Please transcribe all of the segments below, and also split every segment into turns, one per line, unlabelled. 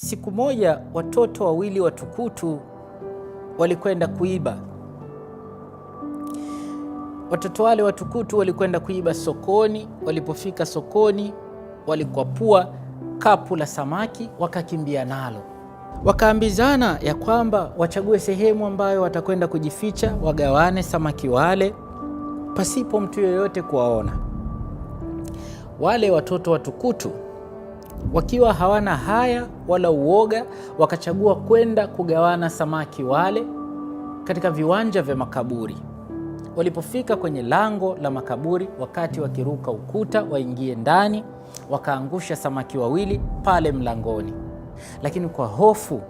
Siku moja watoto wawili watukutu walikwenda kuiba. Watoto wale watukutu walikwenda kuiba sokoni. Walipofika sokoni, walikwapua kapu la samaki wakakimbia nalo. Wakaambizana ya kwamba wachague sehemu ambayo watakwenda kujificha, wagawane samaki wale pasipo mtu yeyote kuwaona. Wale watoto watukutu wakiwa hawana haya wala uoga, wakachagua kwenda kugawana samaki wale katika viwanja vya makaburi. Walipofika kwenye lango la makaburi, wakati wakiruka ukuta waingie ndani, wakaangusha samaki wawili pale mlangoni. Lakini kwa hofu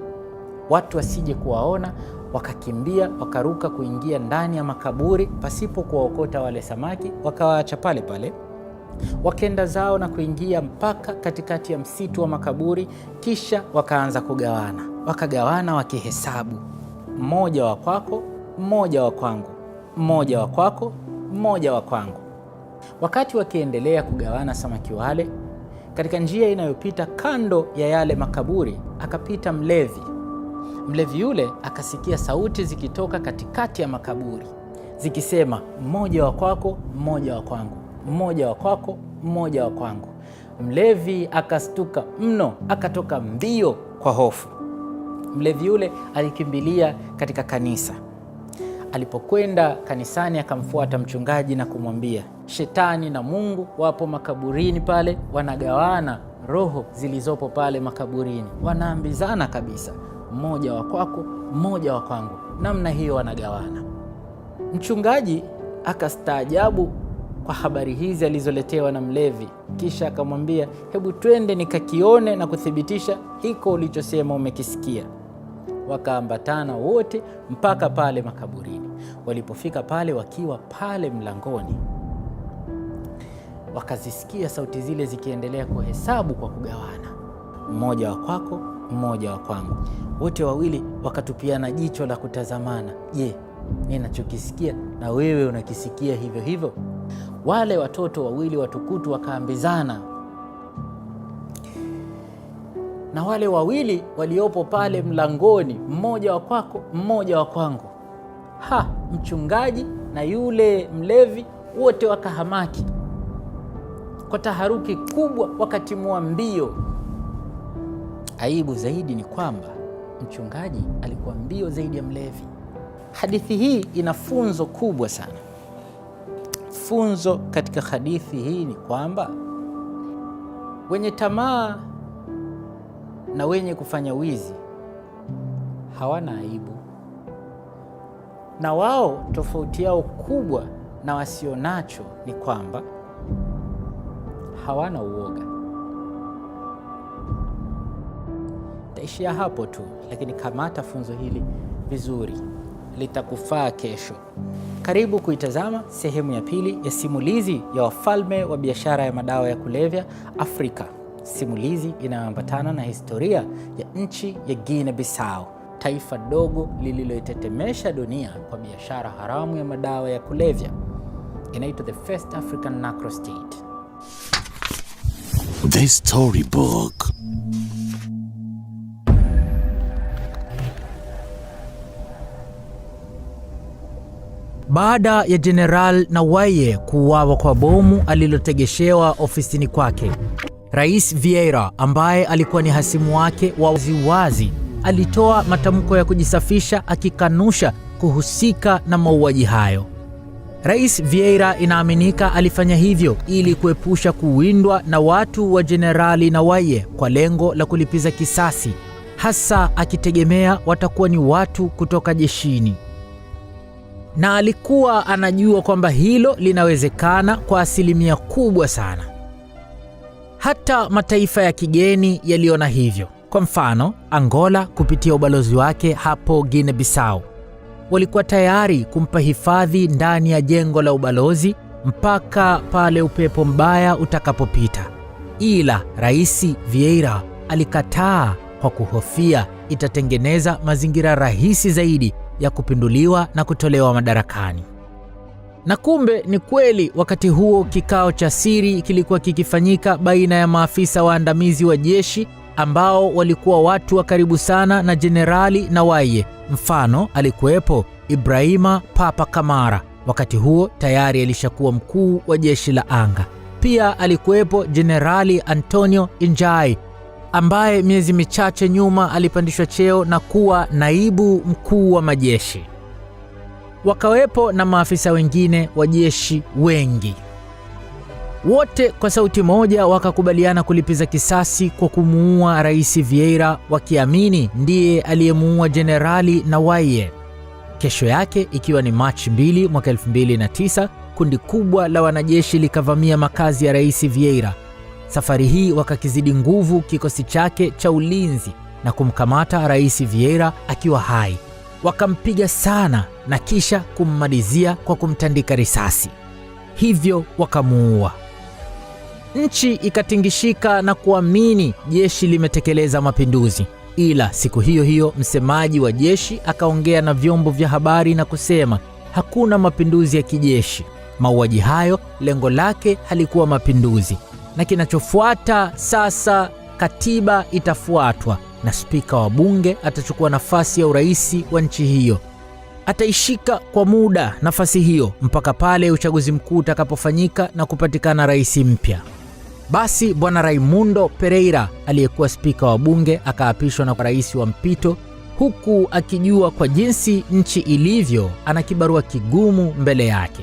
watu wasije kuwaona, wakakimbia wakaruka kuingia ndani ya makaburi pasipo kuwaokota wale samaki, wakawaacha pale pale. Wakenda zao na kuingia mpaka katikati ya msitu wa makaburi, kisha wakaanza kugawana. Wakagawana wakihesabu, mmoja wa kwako, mmoja wa kwangu, mmoja wa kwako, mmoja wa kwangu. Wakati wakiendelea kugawana samaki wale, katika njia inayopita kando ya yale makaburi akapita mlevi. Mlevi yule akasikia sauti zikitoka katikati ya makaburi zikisema, mmoja wa kwako, mmoja wa kwangu, mmoja wa kwako, mmoja wa kwangu. Mlevi akastuka mno, akatoka mbio kwa hofu. Mlevi yule alikimbilia katika kanisa. Alipokwenda kanisani, akamfuata mchungaji na kumwambia, Shetani na Mungu wapo makaburini pale, wanagawana roho zilizopo pale makaburini. Wanaambizana kabisa, mmoja wa kwako, mmoja wa kwangu. Namna hiyo wanagawana. Mchungaji akastaajabu kwa habari hizi alizoletewa na mlevi, kisha akamwambia, hebu twende nikakione na kuthibitisha hiko ulichosema umekisikia. Wakaambatana wote mpaka pale makaburini. Walipofika pale, wakiwa pale mlangoni, wakazisikia sauti zile zikiendelea kuhesabu kwa kugawana, mmoja wa kwako, mmoja wa kwangu. Wote wawili wakatupiana jicho la kutazamana. Je, ninachokisikia na wewe unakisikia hivyo hivyo? Wale watoto wawili watukutu wakaambizana na wale wawili waliopo pale mlangoni, mmoja wa kwako, mmoja wa kwangu. Mchungaji na yule mlevi wote wakahamaki. Kwa taharuki kubwa wakatimua mbio. Aibu zaidi ni kwamba mchungaji alikuwa mbio zaidi ya mlevi. Hadithi hii ina funzo kubwa sana. Funzo katika hadithi hii ni kwamba wenye tamaa na wenye kufanya wizi hawana aibu, na wao tofauti yao kubwa na wasionacho ni kwamba hawana uoga. Taishia hapo tu, lakini kamata funzo hili vizuri, litakufaa kesho. Karibu kuitazama sehemu ya pili ya simulizi ya wafalme wa biashara ya madawa ya kulevya Afrika, simulizi inayoambatana na historia ya nchi ya Guinea Bissau, taifa dogo lililoitetemesha dunia kwa biashara haramu ya madawa ya kulevya. Inaitwa The First African Narco State.
The Storybook.
Baada ya General Nawaye kuuawa kwa bomu alilotegeshewa ofisini kwake, Rais Vieira, ambaye alikuwa ni hasimu wake wa waziwazi, alitoa matamko ya kujisafisha akikanusha kuhusika na mauaji hayo. Rais Vieira inaaminika alifanya hivyo ili kuepusha kuwindwa na watu wa Jenerali Nawaye kwa lengo la kulipiza kisasi, hasa akitegemea watakuwa ni watu kutoka jeshini. Na alikuwa anajua kwamba hilo linawezekana kwa asilimia kubwa sana. Hata mataifa ya kigeni yaliona hivyo. Kwa mfano, Angola kupitia ubalozi wake hapo Guinea Bissau walikuwa tayari kumpa hifadhi ndani ya jengo la ubalozi mpaka pale upepo mbaya utakapopita. Ila Rais Vieira alikataa kwa kuhofia itatengeneza mazingira rahisi zaidi ya kupinduliwa na kutolewa madarakani. Na kumbe ni kweli, wakati huo kikao cha siri kilikuwa kikifanyika baina ya maafisa waandamizi wa jeshi ambao walikuwa watu wa karibu sana na Jenerali Nawaye. Mfano, alikuwepo Ibrahima Papa Kamara, wakati huo tayari alishakuwa mkuu wa jeshi la anga. Pia alikuwepo Jenerali Antonio Injai, ambaye miezi michache nyuma alipandishwa cheo na kuwa naibu mkuu wa majeshi. Wakawepo na maafisa wengine wa jeshi wengi. Wote kwa sauti moja wakakubaliana kulipiza kisasi kwa kumuua Rais Vieira, wakiamini ndiye aliyemuua Jenerali Nawaye. Kesho yake, ikiwa ni Machi 2 mwaka 2009, kundi kubwa la wanajeshi likavamia makazi ya Rais Vieira. Safari hii wakakizidi nguvu kikosi chake cha ulinzi na kumkamata Rais Vieira akiwa hai. Wakampiga sana na kisha kummalizia kwa kumtandika risasi. Hivyo wakamuua. Nchi ikatingishika na kuamini jeshi limetekeleza mapinduzi. Ila siku hiyo hiyo msemaji wa jeshi akaongea na vyombo vya habari na kusema hakuna mapinduzi ya kijeshi. Mauaji hayo lengo lake halikuwa mapinduzi. Na kinachofuata sasa, katiba itafuatwa na spika wa bunge atachukua nafasi ya urais wa nchi hiyo. Ataishika kwa muda nafasi hiyo mpaka pale uchaguzi mkuu utakapofanyika na kupatikana rais mpya. Basi Bwana Raimundo Pereira aliyekuwa spika wa bunge akaapishwa na rais wa mpito, huku akijua kwa jinsi nchi ilivyo ana kibarua kigumu mbele yake.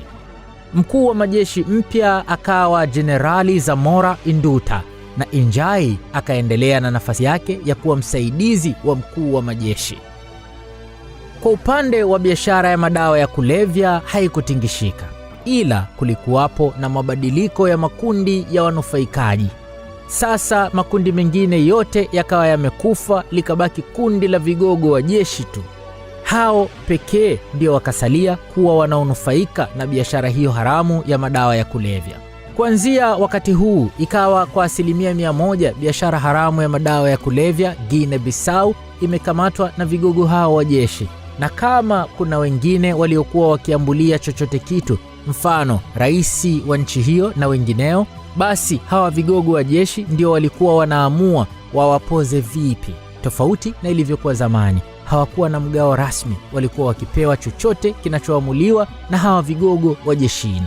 Mkuu wa majeshi mpya akawa Jenerali Zamora Induta, na Injai akaendelea na nafasi yake ya kuwa msaidizi wa mkuu wa majeshi. Kwa upande wa biashara ya madawa ya kulevya haikutingishika, ila kulikuwapo na mabadiliko ya makundi ya wanufaikaji. Sasa makundi mengine yote yakawa yamekufa, likabaki kundi la vigogo wa jeshi tu. Hao pekee ndio wakasalia kuwa wanaonufaika na biashara hiyo haramu ya madawa ya kulevya. Kuanzia wakati huu ikawa kwa 100% biashara haramu ya madawa ya kulevya Guinea Bissau imekamatwa na vigogo hao wa jeshi. Na kama kuna wengine waliokuwa wakiambulia chochote kitu, mfano rais wa nchi hiyo na wengineo, basi hawa vigogo wa jeshi ndio walikuwa wanaamua wawapoze vipi. Tofauti na ilivyokuwa zamani, hawakuwa na mgao rasmi, walikuwa wakipewa chochote kinachoamuliwa na hawa vigogo wa jeshini.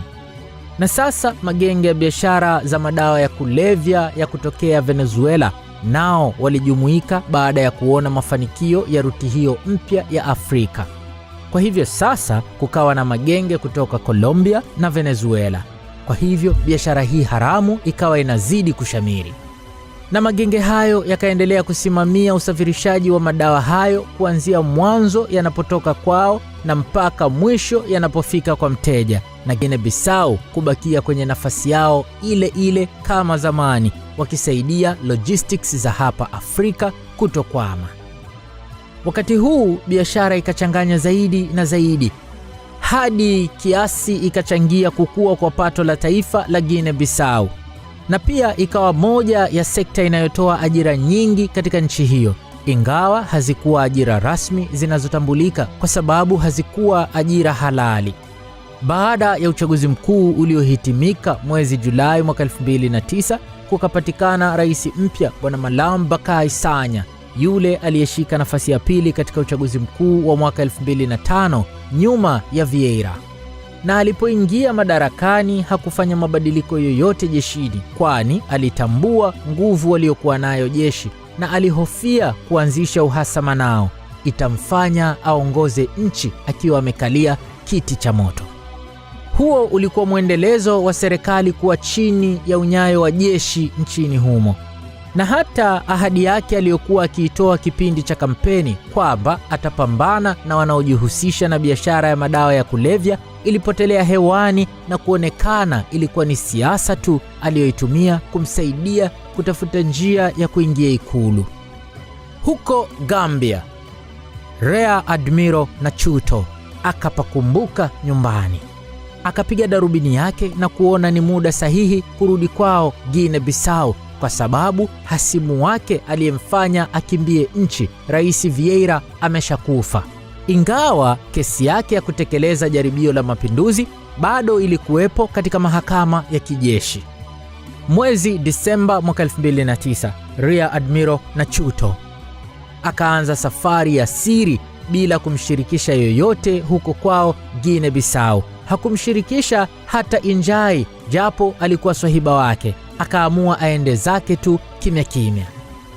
Na sasa magenge ya biashara za madawa ya kulevya ya kutokea Venezuela nao walijumuika baada ya kuona mafanikio ya ruti hiyo mpya ya Afrika. Kwa hivyo sasa kukawa na magenge kutoka Colombia na Venezuela. Kwa hivyo biashara hii haramu ikawa inazidi kushamiri. Na magenge hayo yakaendelea kusimamia usafirishaji wa madawa hayo kuanzia mwanzo yanapotoka kwao na mpaka mwisho yanapofika kwa mteja, na Guinea Bissau kubakia kwenye nafasi yao ile ile kama zamani, wakisaidia logistics za hapa Afrika kutokwama. Wakati huu biashara ikachanganya zaidi na zaidi, hadi kiasi ikachangia kukua kwa pato la taifa la Guinea Bissau, na pia ikawa moja ya sekta inayotoa ajira nyingi katika nchi hiyo, ingawa hazikuwa ajira rasmi zinazotambulika kwa sababu hazikuwa ajira halali. Baada ya uchaguzi mkuu uliohitimika mwezi Julai mwaka 2009, kukapatikana rais mpya Bwana Malam Bakai Sanya, yule aliyeshika nafasi ya pili katika uchaguzi mkuu wa mwaka 2005 nyuma ya Vieira. Na alipoingia madarakani hakufanya mabadiliko yoyote jeshini, kwani alitambua nguvu waliokuwa nayo jeshi na alihofia kuanzisha uhasama nao, itamfanya aongoze nchi akiwa amekalia kiti cha moto. Huo ulikuwa mwendelezo wa serikali kuwa chini ya unyayo wa jeshi nchini humo. Na hata ahadi yake aliyokuwa akiitoa kipindi cha kampeni kwamba atapambana na wanaojihusisha na biashara ya madawa ya kulevya ilipotelea hewani na kuonekana ilikuwa ni siasa tu aliyoitumia kumsaidia kutafuta njia ya kuingia ikulu. Huko Gambia, Rear Admiral Nachuto akapakumbuka nyumbani. Akapiga darubini yake na kuona ni muda sahihi kurudi kwao Guinea Bissau, kwa sababu hasimu wake aliyemfanya akimbie nchi, Rais Vieira, ameshakufa. Ingawa kesi yake ya kutekeleza jaribio la mapinduzi bado ilikuwepo katika mahakama ya kijeshi. Mwezi Disemba mwaka 2009, Rear Admiral Nachuto akaanza safari ya siri bila kumshirikisha yoyote huko kwao Guinea Bissau. Hakumshirikisha hata Injai, japo alikuwa swahiba wake. Akaamua aende zake tu kimya kimya.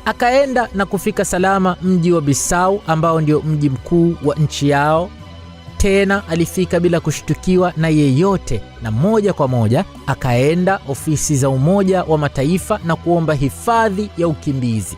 Akaenda na kufika salama mji wa Bissau ambao ndio mji mkuu wa nchi yao. Tena alifika bila kushtukiwa na yeyote, na moja kwa moja akaenda ofisi za Umoja wa Mataifa na kuomba hifadhi ya ukimbizi.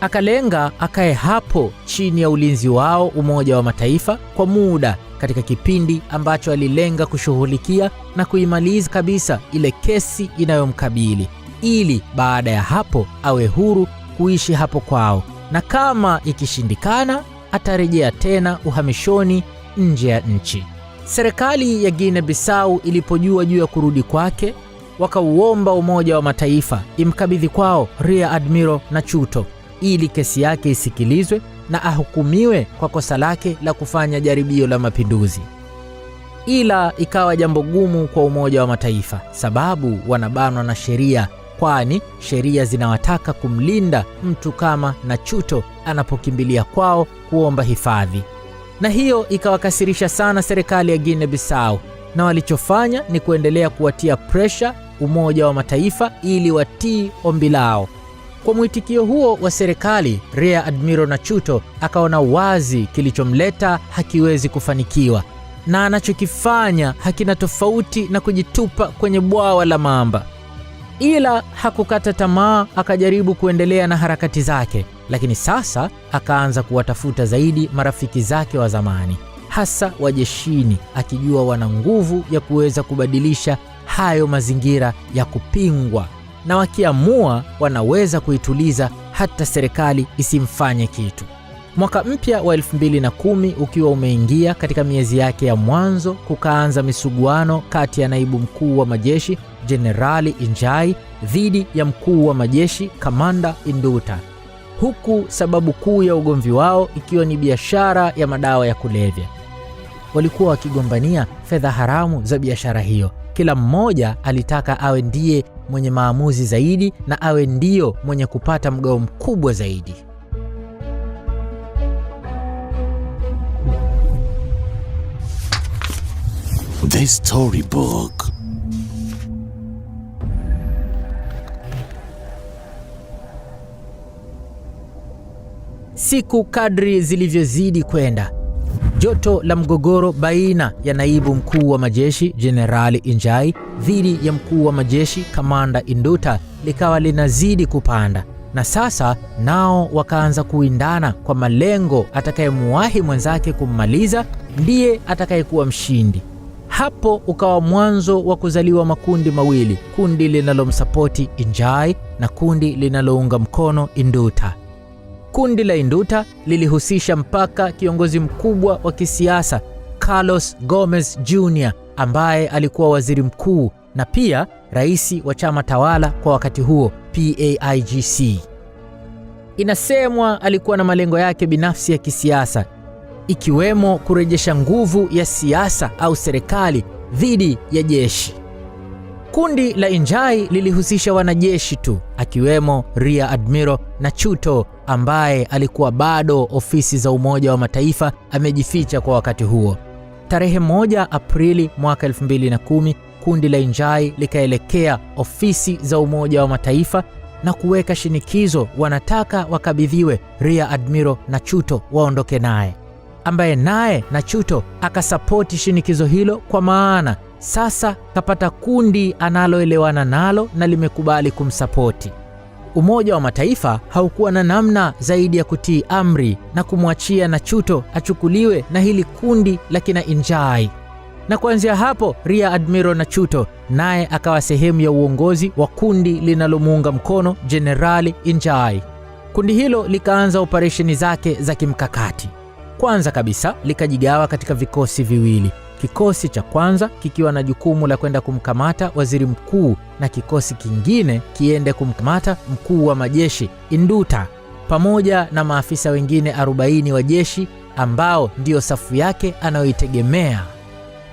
Akalenga akae hapo chini ya ulinzi wao Umoja wa Mataifa kwa muda, katika kipindi ambacho alilenga kushughulikia na kuimaliza kabisa ile kesi inayomkabili, ili baada ya hapo awe huru kuishi hapo kwao, na kama ikishindikana atarejea tena uhamishoni nje ya nchi. Serikali ya Guinea Bissau ilipojua juu ya kurudi kwake, wakauomba Umoja wa Mataifa imkabidhi kwao Rear Admiral Nachuto ili kesi yake isikilizwe na ahukumiwe kwa kosa lake la kufanya jaribio la mapinduzi. Ila ikawa jambo gumu kwa Umoja wa Mataifa, sababu wanabanwa na sheria, kwani sheria zinawataka kumlinda mtu kama Nachuto anapokimbilia kwao kuomba hifadhi. Na hiyo ikawakasirisha sana serikali ya Guinea Bissau, na walichofanya ni kuendelea kuwatia pressure Umoja wa Mataifa ili watii ombi lao. Kwa mwitikio huo wa serikali, Rear Admiral Nachuto akaona wazi kilichomleta hakiwezi kufanikiwa, na anachokifanya hakina tofauti na kujitupa kwenye bwawa la mamba. Ila hakukata tamaa, akajaribu kuendelea na harakati zake, lakini sasa akaanza kuwatafuta zaidi marafiki zake wa zamani, hasa wa jeshini, akijua wana nguvu ya kuweza kubadilisha hayo mazingira ya kupingwa, na wakiamua wanaweza kuituliza hata serikali isimfanye kitu. Mwaka mpya wa 2010 ukiwa umeingia katika miezi yake ya mwanzo, kukaanza misuguano kati ya naibu mkuu wa majeshi Jenerali Injai dhidi ya mkuu wa majeshi Kamanda Induta, huku sababu kuu ya ugomvi wao ikiwa ni biashara ya madawa ya kulevya. Walikuwa wakigombania fedha haramu za biashara hiyo. Kila mmoja alitaka awe ndiye mwenye maamuzi zaidi na awe ndio mwenye kupata mgao mkubwa zaidi.
The Storybook.
Siku kadri zilivyozidi kwenda, joto la mgogoro baina ya naibu mkuu wa majeshi Jenerali Injai dhidi ya mkuu wa majeshi Kamanda Induta likawa linazidi kupanda, na sasa nao wakaanza kuindana kwa malengo, atakayemuwahi mwenzake kummaliza ndiye atakayekuwa mshindi. Hapo ukawa mwanzo wa kuzaliwa makundi mawili, kundi linalomsapoti Injai na kundi linalounga mkono Induta. Kundi la Induta lilihusisha mpaka kiongozi mkubwa wa kisiasa Carlos Gomez Jr. ambaye alikuwa waziri mkuu na pia rais wa chama tawala kwa wakati huo, PAIGC. Inasemwa alikuwa na malengo yake binafsi ya kisiasa, ikiwemo kurejesha nguvu ya siasa au serikali dhidi ya jeshi. Kundi la Injai lilihusisha wanajeshi tu, akiwemo Rear Admiral Nachuto ambaye alikuwa bado ofisi za Umoja wa Mataifa amejificha kwa wakati huo. Tarehe 1 Aprili mwaka 2010, kundi la Injai likaelekea ofisi za Umoja wa Mataifa na kuweka shinikizo, wanataka wakabidhiwe Rear Admiral Nachuto waondoke naye, ambaye naye Nachuto akasapoti shinikizo hilo, kwa maana sasa kapata kundi analoelewana nalo na limekubali kumsapoti. Umoja wa Mataifa haukuwa na namna zaidi ya kutii amri na kumwachia Nachuto achukuliwe na hili kundi la kina Injai. Na kuanzia hapo Rear Admiral Nachuto naye akawa sehemu ya uongozi wa kundi linalomuunga mkono Jenerali Injai. Kundi hilo likaanza operesheni zake za kimkakati. Kwanza kabisa likajigawa katika vikosi viwili. Kikosi cha kwanza kikiwa na jukumu la kwenda kumkamata waziri mkuu na kikosi kingine kiende kumkamata mkuu wa majeshi Induta pamoja na maafisa wengine 40 wa jeshi ambao ndio safu yake anayoitegemea.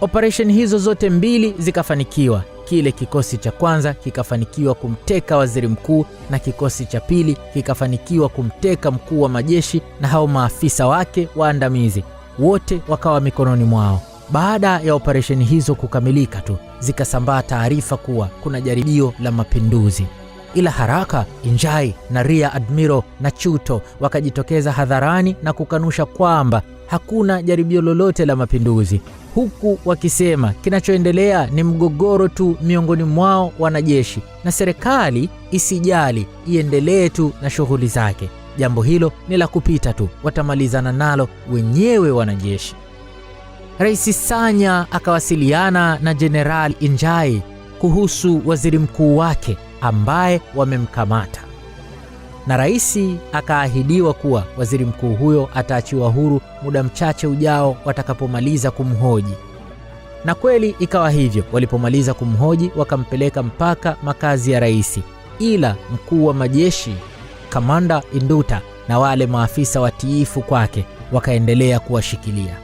Operation hizo zote mbili zikafanikiwa. kile kikosi cha kwanza kikafanikiwa kumteka waziri mkuu na kikosi cha pili kikafanikiwa kumteka mkuu wa majeshi na hao maafisa wake waandamizi. Wote wakawa mikononi mwao. Baada ya operesheni hizo kukamilika tu, zikasambaa taarifa kuwa kuna jaribio la mapinduzi. Ila haraka Injai na Rear Admiral Nachuto wakajitokeza hadharani na kukanusha kwamba hakuna jaribio lolote la mapinduzi, huku wakisema kinachoendelea ni mgogoro tu miongoni mwao wanajeshi na serikali isijali, iendelee tu na shughuli zake. Jambo hilo ni la kupita tu, watamalizana nalo wenyewe wanajeshi. Rais Sanya akawasiliana na Jenerali Injai kuhusu waziri mkuu wake ambaye wamemkamata, na rais akaahidiwa kuwa waziri mkuu huyo ataachiwa huru muda mchache ujao watakapomaliza kumhoji. Na kweli ikawa hivyo. Walipomaliza kumhoji wakampeleka mpaka makazi ya rais, ila mkuu wa majeshi Kamanda Induta na wale maafisa watiifu kwake wakaendelea kuwashikilia.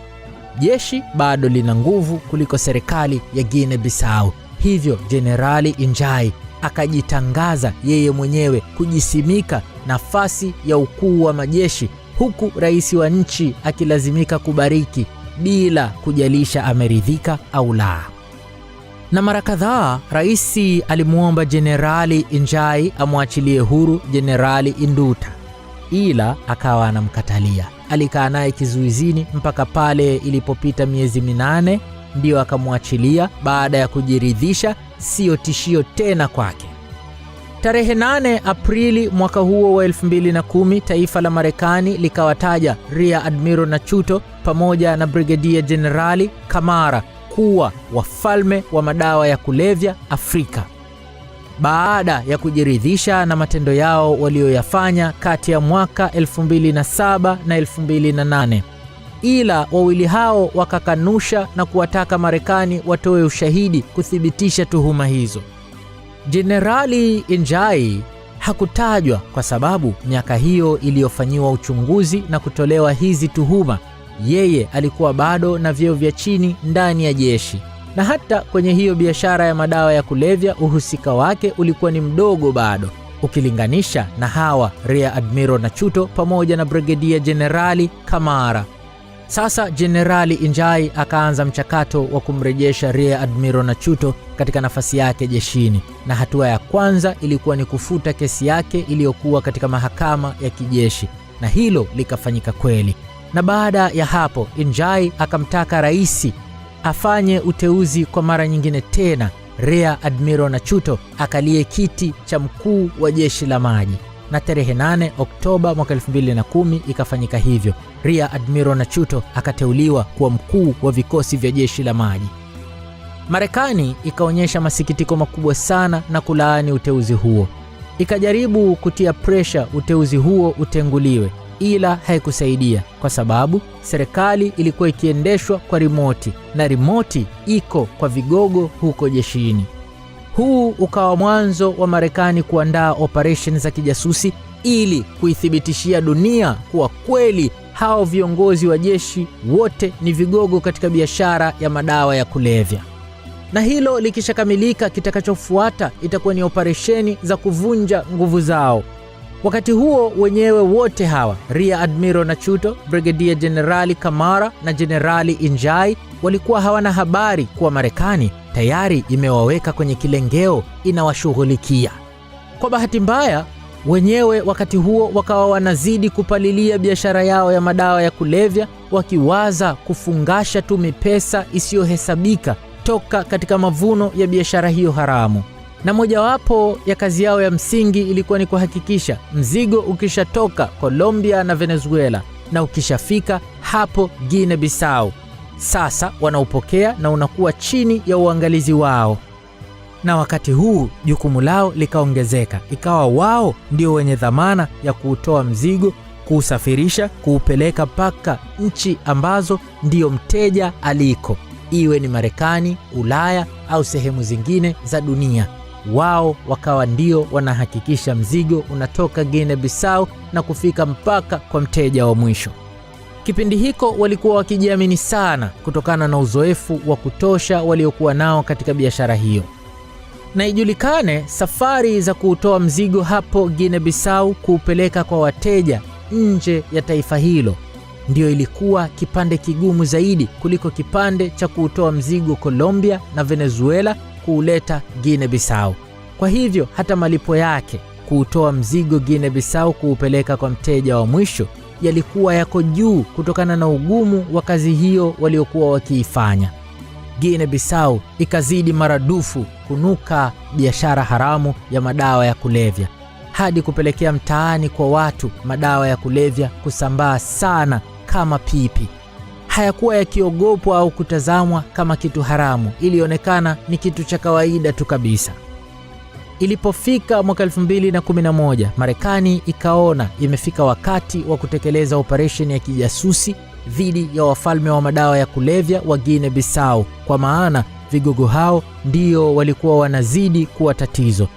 Jeshi bado lina nguvu kuliko serikali ya Guinea Bissau, hivyo Jenerali Injai akajitangaza yeye mwenyewe kujisimika nafasi ya ukuu wa majeshi, huku rais wa nchi akilazimika kubariki bila kujalisha ameridhika au la. Na mara kadhaa rais alimuomba Jenerali Injai amwachilie huru Jenerali Induta, ila akawa anamkatalia. Alikaa naye kizuizini mpaka pale ilipopita miezi 8 ndio akamwachilia baada ya kujiridhisha sio tishio tena kwake. Tarehe 8 Aprili mwaka huo wa 2010, taifa la Marekani likawataja Rear Admiral Nachuto pamoja na Brigadier Generali Kamara kuwa wafalme wa madawa ya kulevya Afrika, baada ya kujiridhisha na matendo yao walioyafanya kati ya mwaka 2007 na 2008. Ila wawili hao wakakanusha na kuwataka Marekani watoe ushahidi kuthibitisha tuhuma hizo. Jenerali Injai hakutajwa kwa sababu miaka hiyo iliyofanyiwa uchunguzi na kutolewa hizi tuhuma, yeye alikuwa bado na vyeo vya chini ndani ya jeshi, na hata kwenye hiyo biashara ya madawa ya kulevya uhusika wake ulikuwa ni mdogo bado ukilinganisha na hawa Rear Admiral Nachuto pamoja na Brigadier Generali Kamara. Sasa Jenerali Injai akaanza mchakato wa kumrejesha Rear Admiral Nachuto katika nafasi yake jeshini, na hatua ya kwanza ilikuwa ni kufuta kesi yake iliyokuwa katika mahakama ya kijeshi, na hilo likafanyika kweli. Na baada ya hapo Injai akamtaka rais afanye uteuzi kwa mara nyingine tena Rear Admiral Nachuto akalie kiti cha mkuu wa jeshi la maji, na tarehe 8 Oktoba mwaka 2010 ikafanyika hivyo. Rear Admiral Nachuto akateuliwa kuwa mkuu wa vikosi vya jeshi la maji. Marekani ikaonyesha masikitiko makubwa sana na kulaani uteuzi huo. Ikajaribu kutia pressure uteuzi huo utenguliwe, ila haikusaidia kwa sababu serikali ilikuwa ikiendeshwa kwa remote, na remote iko kwa vigogo huko jeshini. Huu ukawa mwanzo wa Marekani kuandaa operation za kijasusi ili kuithibitishia dunia kuwa kweli hao viongozi wa jeshi wote ni vigogo katika biashara ya madawa ya kulevya. Na hilo likishakamilika, kitakachofuata itakuwa ni operesheni za kuvunja nguvu zao. Wakati huo wenyewe wote hawa Rear Admiral Nachuto, Brigadier Generali Kamara na Jenerali Injai walikuwa hawana habari kuwa Marekani tayari imewaweka kwenye kilengeo inawashughulikia. Kwa bahati mbaya, wenyewe wakati huo wakawa wanazidi kupalilia biashara yao ya madawa ya kulevya, wakiwaza kufungasha tu mipesa isiyohesabika toka katika mavuno ya biashara hiyo haramu. Na mojawapo ya kazi yao ya msingi ilikuwa ni kuhakikisha mzigo ukishatoka Colombia na Venezuela na ukishafika hapo Guinea Bissau, sasa wanaupokea na unakuwa chini ya uangalizi wao. Na wakati huu jukumu lao likaongezeka, ikawa wao ndio wenye dhamana ya kuutoa mzigo, kuusafirisha, kuupeleka mpaka nchi ambazo ndio mteja aliko, iwe ni Marekani, Ulaya au sehemu zingine za dunia. Wao wakawa ndio wanahakikisha mzigo unatoka Guinea Bissau na kufika mpaka kwa mteja wa mwisho. Kipindi hiko walikuwa wakijiamini sana kutokana na uzoefu wa kutosha waliokuwa nao katika biashara hiyo. Na ijulikane safari za kuutoa mzigo hapo Guinea Bissau kuupeleka kwa wateja nje ya taifa hilo ndio ilikuwa kipande kigumu zaidi kuliko kipande cha kuutoa mzigo Colombia na Venezuela kuuleta Guinea Bissau. Kwa hivyo hata malipo yake kuutoa mzigo Guinea Bissau kuupeleka kwa mteja wa mwisho yalikuwa yako juu kutokana na ugumu wa kazi hiyo waliokuwa wakiifanya. Guinea Bissau ikazidi maradufu kunuka biashara haramu ya madawa ya kulevya hadi kupelekea mtaani kwa watu madawa ya kulevya kusambaa sana kama pipi. Hayakuwa yakiogopwa au kutazamwa kama kitu haramu, ilionekana ni kitu cha kawaida tu kabisa. Ilipofika mwaka 2011, Marekani ikaona imefika wakati wa kutekeleza operation ya kijasusi dhidi ya wafalme wa madawa ya kulevya wa Guinea Bissau, kwa maana vigogo hao ndio walikuwa wanazidi kuwa tatizo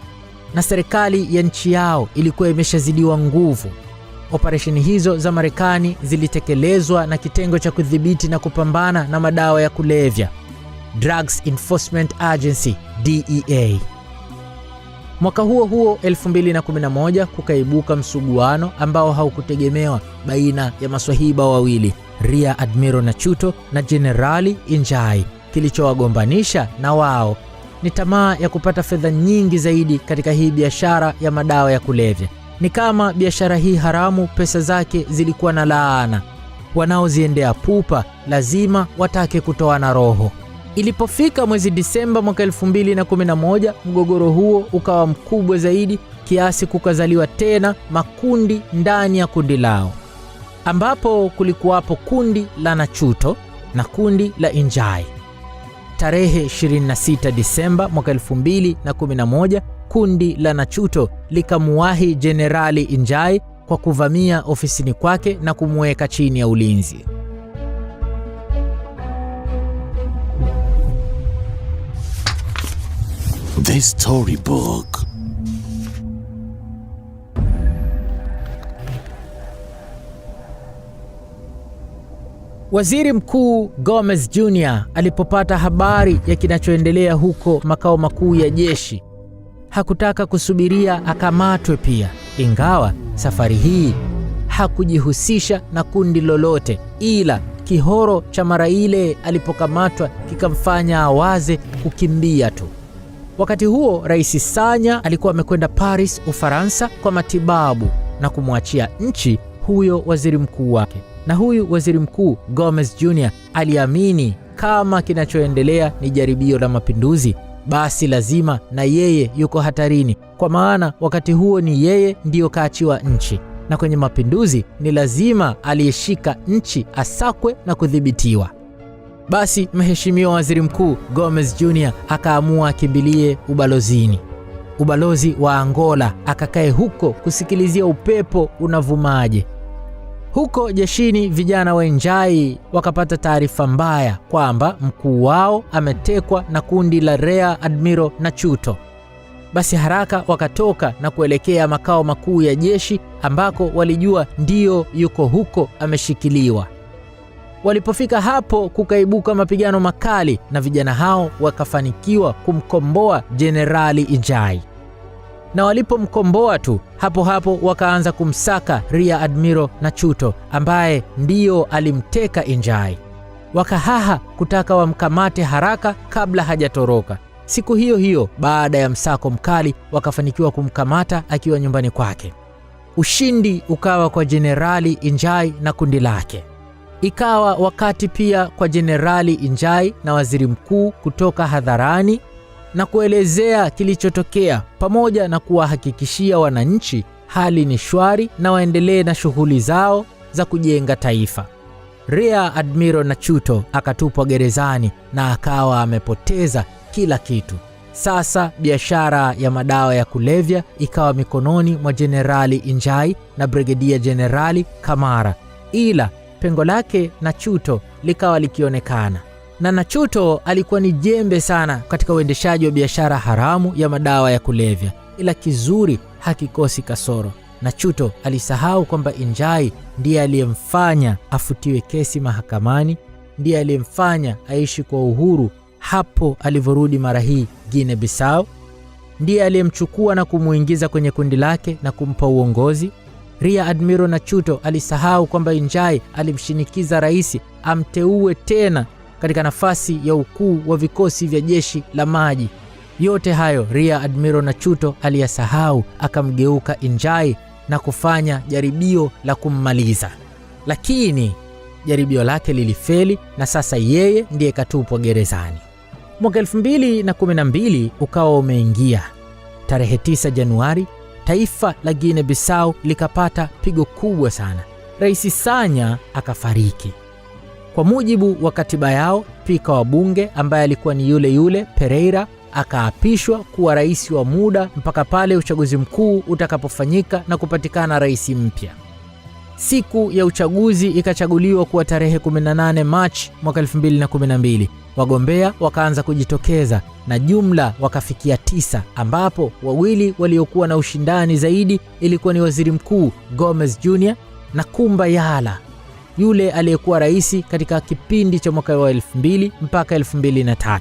na serikali ya nchi yao ilikuwa imeshazidiwa nguvu. Operesheni hizo za Marekani zilitekelezwa na kitengo cha kudhibiti na kupambana na madawa ya kulevya, Drugs Enforcement Agency, DEA. Mwaka huo huo 2011 kukaibuka msuguano ambao haukutegemewa baina ya maswahiba wawili, Rear Admiral Nachuto na Generali Injai. Kilichowagombanisha na wao ni tamaa ya kupata fedha nyingi zaidi katika hii biashara ya madawa ya kulevya. Ni kama biashara hii haramu pesa zake zilikuwa na laana. Wanaoziendea pupa lazima watake kutoa na roho. Ilipofika mwezi Disemba mwaka 2011, mgogoro huo ukawa mkubwa zaidi kiasi kukazaliwa tena makundi ndani ya kundi lao, ambapo kulikuwapo kundi la Nachuto na kundi la Injai. Tarehe 26 Disemba mwaka 2011, kundi la Nachuto likamuwahi Jenerali Injai kwa kuvamia ofisini kwake na kumweka chini ya ulinzi.
The Storybook.
Waziri Mkuu Gomez Jr. alipopata habari ya kinachoendelea huko makao makuu ya jeshi, hakutaka kusubiria akamatwe pia, ingawa safari hii hakujihusisha na kundi lolote, ila kihoro cha mara ile alipokamatwa kikamfanya awaze kukimbia tu. Wakati huo Rais Sanya alikuwa amekwenda Paris, Ufaransa kwa matibabu na kumwachia nchi huyo waziri mkuu wake. Na huyu waziri mkuu Gomez Jr. aliamini kama kinachoendelea ni jaribio la mapinduzi, basi lazima na yeye yuko hatarini, kwa maana wakati huo ni yeye ndiyo kaachiwa nchi, na kwenye mapinduzi ni lazima aliyeshika nchi asakwe na kudhibitiwa. Basi mheshimiwa waziri mkuu Gomez Jr. akaamua akimbilie ubalozini, ubalozi wa Angola, akakae huko kusikilizia upepo unavumaje. Huko jeshini vijana wa Injai wakapata taarifa mbaya kwamba mkuu wao ametekwa na kundi la Rear Admiral Nachuto. Basi haraka wakatoka na kuelekea makao makuu ya jeshi ambako walijua ndio yuko huko ameshikiliwa. Walipofika hapo kukaibuka mapigano makali na vijana hao wakafanikiwa kumkomboa Jenerali Injai. Na walipomkomboa tu, hapo hapo wakaanza kumsaka Rear Admiral Nachuto ambaye ndio alimteka Injai. Wakahaha kutaka wamkamate haraka kabla hajatoroka. Siku hiyo hiyo baada ya msako mkali wakafanikiwa kumkamata akiwa nyumbani kwake. Ushindi ukawa kwa Jenerali Injai na kundi lake. Ikawa wakati pia kwa Jenerali Injai na waziri mkuu kutoka hadharani na kuelezea kilichotokea pamoja na kuwahakikishia wananchi hali ni shwari na waendelee na shughuli zao za kujenga taifa. Rear Admiral Nachuto akatupwa gerezani na akawa amepoteza kila kitu. Sasa biashara ya madawa ya kulevya ikawa mikononi mwa Jenerali Injai na Brigedia Jenerali Kamara, ila pengo lake Nachuto likawa likionekana. Na Nachuto alikuwa ni jembe sana katika uendeshaji wa biashara haramu ya madawa ya kulevya, ila kizuri hakikosi kasoro. Nachuto alisahau kwamba Injai ndiye aliyemfanya afutiwe kesi mahakamani, ndiye aliyemfanya aishi kwa uhuru hapo alivyorudi mara hii Guinea Bissau, ndiye aliyemchukua na kumuingiza kwenye kundi lake na kumpa uongozi? Rear Admiral Nachuto alisahau kwamba Njai alimshinikiza rais amteue tena katika nafasi ya ukuu wa vikosi vya jeshi la maji. Yote hayo Rear Admiral Nachuto aliyasahau, akamgeuka Njai na kufanya jaribio la kummaliza. Lakini jaribio lake lilifeli na sasa yeye ndiye katupwa gerezani. Mwaka 2012 ukawa umeingia. Tarehe 9 Januari, taifa la Guinea Bissau likapata pigo kubwa sana. Rais Sanya akafariki. Kwa mujibu wa katiba yao, spika wa bunge ambaye alikuwa ni yule yule Pereira akaapishwa kuwa rais wa muda mpaka pale uchaguzi mkuu utakapofanyika na kupatikana rais mpya. Siku ya uchaguzi ikachaguliwa kuwa tarehe 18 Machi mwaka 2012. Wagombea wakaanza kujitokeza na jumla wakafikia 9, ambapo wawili waliokuwa na ushindani zaidi ilikuwa ni waziri mkuu Gomes Jr. na Kumba Yala, yule aliyekuwa rais katika kipindi cha mwaka wa 2000 mpaka 2003.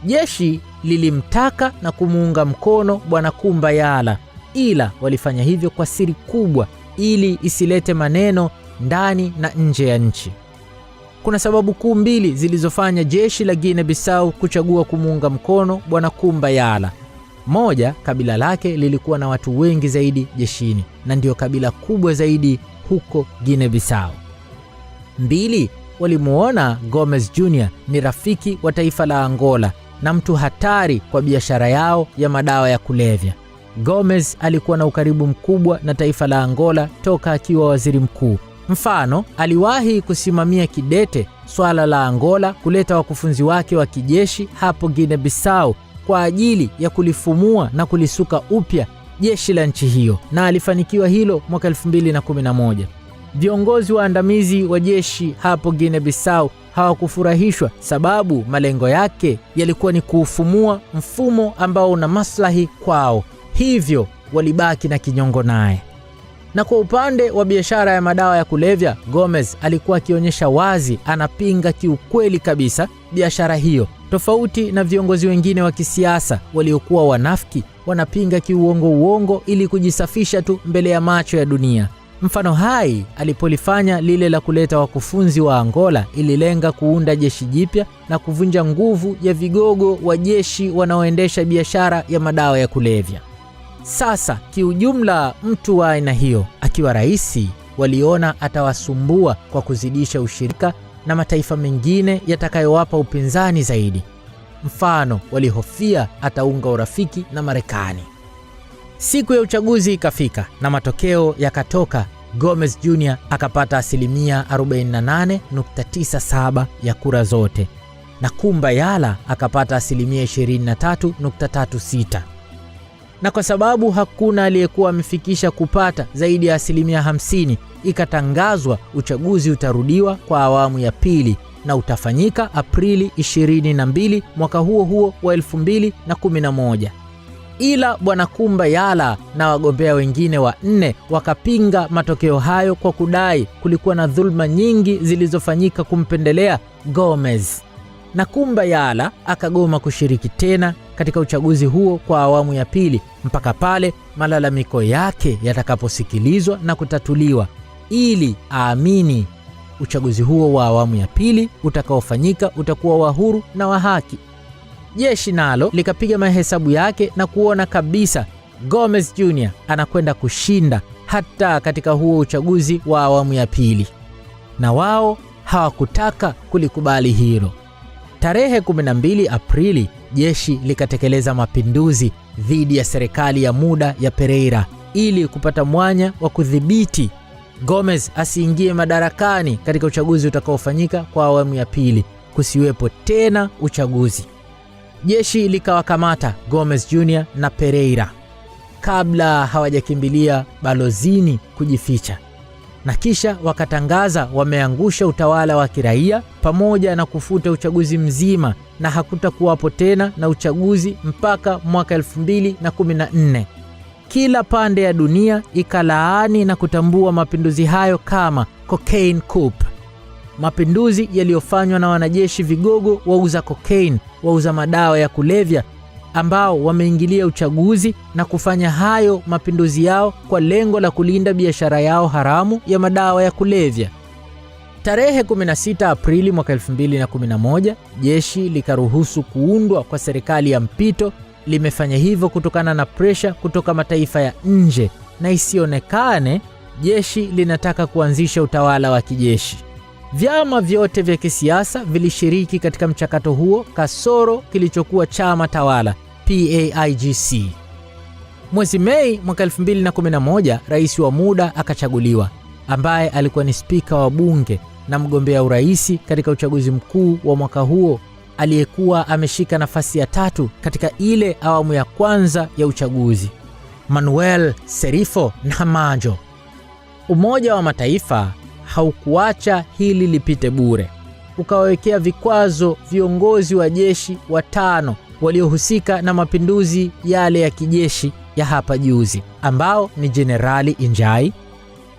Jeshi lilimtaka na kumuunga mkono bwana Kumba Yala, ila walifanya hivyo kwa siri kubwa ili isilete maneno ndani na nje ya nchi. Kuna sababu kuu mbili zilizofanya jeshi la Guinea Bissau kuchagua kumuunga mkono bwana Kumba Yala. Moja, kabila lake lilikuwa na watu wengi zaidi jeshini na ndio kabila kubwa zaidi huko Guinea Bissau. 2, walimuona Gomes Jr. ni rafiki wa taifa la Angola na mtu hatari kwa biashara yao ya madawa ya kulevya. Gomes alikuwa na ukaribu mkubwa na taifa la Angola toka akiwa waziri mkuu. Mfano, aliwahi kusimamia kidete swala la Angola kuleta wakufunzi wake wa kijeshi hapo Guinea Bissau kwa ajili ya kulifumua na kulisuka upya jeshi la nchi hiyo, na alifanikiwa hilo mwaka 2011. Viongozi waandamizi wa jeshi hapo Guinea Bissau hawakufurahishwa, sababu malengo yake yalikuwa ni kuufumua mfumo ambao una maslahi kwao, hivyo walibaki na kinyongo naye. Na kwa upande wa biashara ya madawa ya kulevya, Gomes alikuwa akionyesha wazi anapinga kiukweli kabisa biashara hiyo, tofauti na viongozi wengine wa kisiasa waliokuwa wanafiki, wanapinga kiuongo ili kujisafisha tu mbele ya macho ya dunia. Mfano hai alipolifanya lile la kuleta wakufunzi wa Angola, ililenga kuunda jeshi jipya na kuvunja nguvu ya vigogo wa jeshi wanaoendesha biashara ya madawa ya kulevya. Sasa kiujumla, mtu wa aina hiyo akiwa rais, waliona atawasumbua kwa kuzidisha ushirika na mataifa mengine yatakayowapa upinzani zaidi. Mfano, walihofia ataunga urafiki na Marekani. Siku ya uchaguzi ikafika na matokeo yakatoka. Gomes Jr. akapata 48.97% ya kura zote na Kumba Yala akapata 23.36%. Na kwa sababu hakuna aliyekuwa amefikisha kupata zaidi ya 50%, ikatangazwa uchaguzi utarudiwa kwa awamu ya pili na utafanyika Aprili 22 mwaka huo wa 2011. Ila bwana Kumba Yala na wagombea wengine 4 wakapinga matokeo hayo kwa kudai kulikuwa na dhulma nyingi zilizofanyika kumpendelea Gomes. Na Kumba Yala akagoma kushiriki tena katika uchaguzi huo kwa awamu ya pili mpaka pale malalamiko yake yatakaposikilizwa na kutatuliwa, ili aamini uchaguzi huo wa awamu ya pili utakaofanyika utakuwa wa huru na wa haki. Jeshi nalo likapiga mahesabu yake na kuona kabisa Gomes Jr. anakwenda kushinda hata katika huo uchaguzi wa awamu ya pili, na wao hawakutaka kulikubali hilo. Tarehe 12 Aprili, jeshi likatekeleza mapinduzi dhidi ya serikali ya muda ya Pereira ili kupata mwanya wa kudhibiti Gomes asiingie madarakani katika uchaguzi utakaofanyika kwa awamu ya pili, kusiwepo tena uchaguzi. Jeshi likawakamata Gomes Jr. na Pereira kabla hawajakimbilia balozini kujificha, na kisha wakatangaza wameangusha utawala wa kiraia pamoja na kufuta uchaguzi mzima, na hakutakuwapo tena na uchaguzi mpaka mwaka 2014. Kila pande ya dunia ikalaani na kutambua mapinduzi hayo kama cocaine coup, mapinduzi yaliyofanywa na wanajeshi vigogo wauza cocaine, wauza madawa ya kulevya ambao wameingilia uchaguzi na kufanya hayo mapinduzi yao kwa lengo la kulinda biashara yao haramu ya madawa ya kulevya. Tarehe 16 Aprili mwaka 2011, jeshi likaruhusu kuundwa kwa serikali ya mpito. Limefanya hivyo kutokana na presha kutoka mataifa ya nje na isionekane jeshi linataka kuanzisha utawala wa kijeshi. Vyama vyote vya kisiasa vilishiriki katika mchakato huo kasoro kilichokuwa chama tawala PAIGC. Mwezi Mei mwaka 2011, rais wa muda akachaguliwa ambaye alikuwa ni spika wa bunge na mgombea uraisi katika uchaguzi mkuu wa mwaka huo, aliyekuwa ameshika nafasi ya 3 katika ile awamu ya kwanza ya uchaguzi, Manuel Serifo Namajo. Umoja wa Mataifa haukuacha hili lipite bure. Ukawawekea vikwazo viongozi wa jeshi 5 waliohusika na mapinduzi yale ya kijeshi ya hapa juzi, ambao ni Jenerali Injai,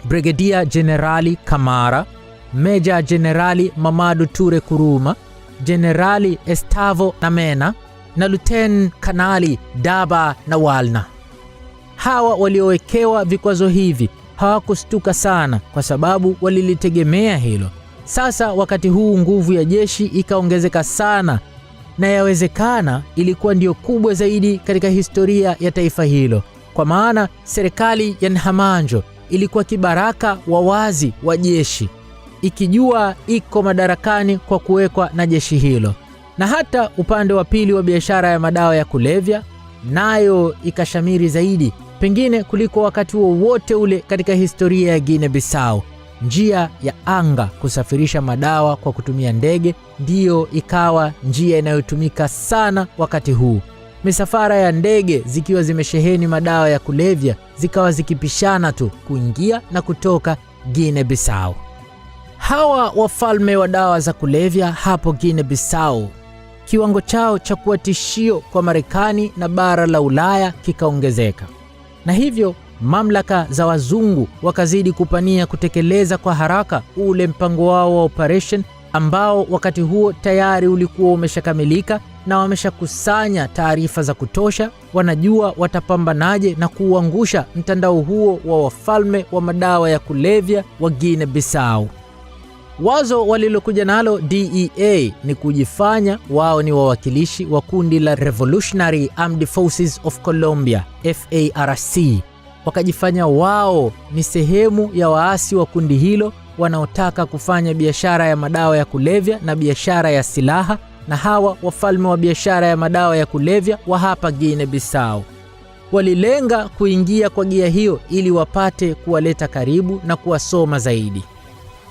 Brigadier Jenerali Kamara, Meja Jenerali Mamadou Toure Kuruma, Jenerali Estavo Namena na Luten Kanali Daba Nawalna. Hawa waliowekewa vikwazo hivi hawakustuka sana kwa sababu walilitegemea hilo. Sasa wakati huu nguvu ya jeshi ikaongezeka sana, na yawezekana ilikuwa ndio kubwa zaidi katika historia ya taifa hilo, kwa maana serikali ya Nhamanjo ilikuwa kibaraka wa wazi wa jeshi, ikijua iko madarakani kwa kuwekwa na jeshi hilo. Na hata upande wa pili wa biashara ya madawa ya kulevya nayo ikashamiri zaidi pengine kuliko wakati wowote ule katika historia ya Guinea Bissau. Njia ya anga kusafirisha madawa kwa kutumia ndege ndiyo ikawa njia inayotumika sana wakati huu. Misafara ya ndege zikiwa zimesheheni madawa ya kulevya zikawa zikipishana tu kuingia na kutoka Guinea Bissau. Hawa wafalme wa dawa za kulevya hapo Guinea Bissau, kiwango chao cha kuwa tishio kwa Marekani na bara la Ulaya kikaongezeka, na hivyo mamlaka za wazungu wakazidi kupania kutekeleza kwa haraka ule mpango wao wa operation, ambao wakati huo tayari ulikuwa umeshakamilika na wameshakusanya taarifa za kutosha. Wanajua watapambanaje na kuuangusha mtandao huo wa wafalme wa madawa ya kulevya wa Guinea Bissau. Wazo walilokuja nalo DEA ni kujifanya wao ni wawakilishi wa kundi la Revolutionary Armed Forces of Colombia, FARC. Wakajifanya wao ni sehemu ya waasi wa kundi hilo wanaotaka kufanya biashara ya madawa ya kulevya na biashara ya silaha na hawa wafalme wa biashara ya madawa ya kulevya wa hapa Guinea Bissau. Walilenga kuingia kwa gia hiyo ili wapate kuwaleta karibu na kuwasoma zaidi.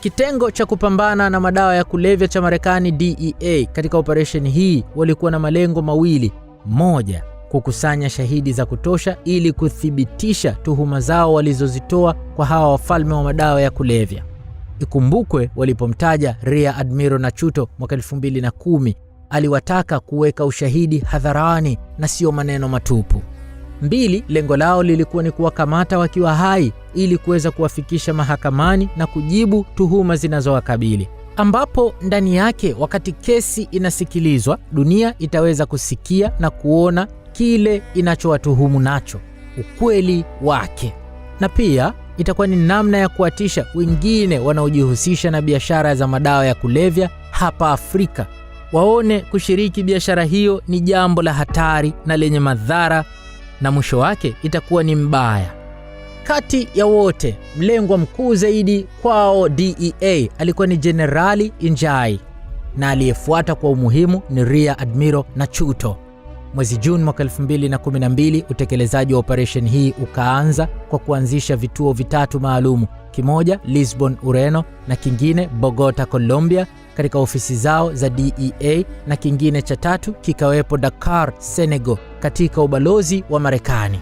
Kitengo cha kupambana na madawa ya kulevya cha Marekani DEA katika operation hii walikuwa na malengo mawili. Moja, kukusanya shahidi za kutosha ili kuthibitisha tuhuma zao walizozitoa kwa hawa wafalme wa madawa ya kulevya. Ikumbukwe walipomtaja Rear Admiral Nachuto mwaka 2010, aliwataka kuweka ushahidi hadharani na sio maneno matupu. 2, lengo lao lilikuwa ni kuwakamata wakiwa hai ili kuweza kuwafikisha mahakamani na kujibu tuhuma zinazowakabili, ambapo ndani yake wakati kesi inasikilizwa, dunia itaweza kusikia na kuona kile inachowatuhumu nacho, ukweli wake, na pia itakuwa ni namna ya kuatisha wengine wanaojihusisha na biashara za madawa ya kulevya hapa Afrika, waone kushiriki biashara hiyo ni jambo la hatari na lenye madhara, na mwisho wake itakuwa ni mbaya. Kati ya wote, mlengwa mkuu zaidi kwao DEA alikuwa ni Jenerali Injai, na aliyefuata kwa umuhimu ni Rear Admiral Nachuto. Mwezi Juni mwaka 2012 utekelezaji wa operation hii ukaanza kwa kuanzisha vituo vitatu maalumu, kimoja Lisbon, Ureno, na kingine Bogota, Colombia, katika ofisi zao za DEA, na kingine cha tatu kikawepo Dakar, Senegal, katika ubalozi wa Marekani.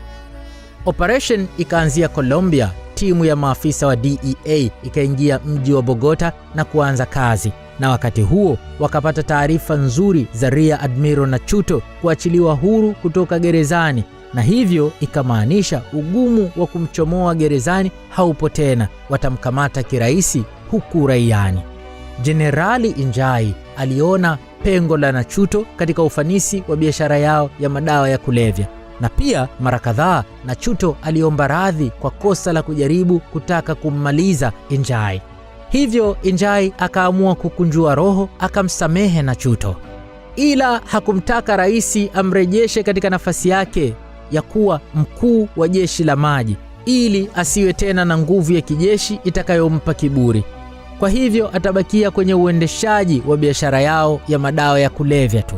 Operation ikaanzia Colombia. Timu ya maafisa wa DEA ikaingia mji wa Bogota na kuanza kazi, na wakati huo wakapata taarifa nzuri za Rear Admiral Nachuto kuachiliwa huru kutoka gerezani, na hivyo ikamaanisha ugumu wa kumchomoa gerezani haupo tena, watamkamata kirahisi huku raiani. Jenerali Injai aliona pengo la Nachuto katika ufanisi wa biashara yao ya madawa ya kulevya, na pia mara kadhaa Nachuto aliomba radhi kwa kosa la kujaribu kutaka kummaliza Njai. Hivyo Njai akaamua kukunjua roho, akamsamehe Nachuto, ila hakumtaka rais amrejeshe katika nafasi yake ya kuwa mkuu wa jeshi la maji, ili asiwe tena na nguvu ya kijeshi itakayompa kiburi. Kwa hivyo atabakia kwenye uendeshaji wa biashara yao ya madawa ya kulevya tu.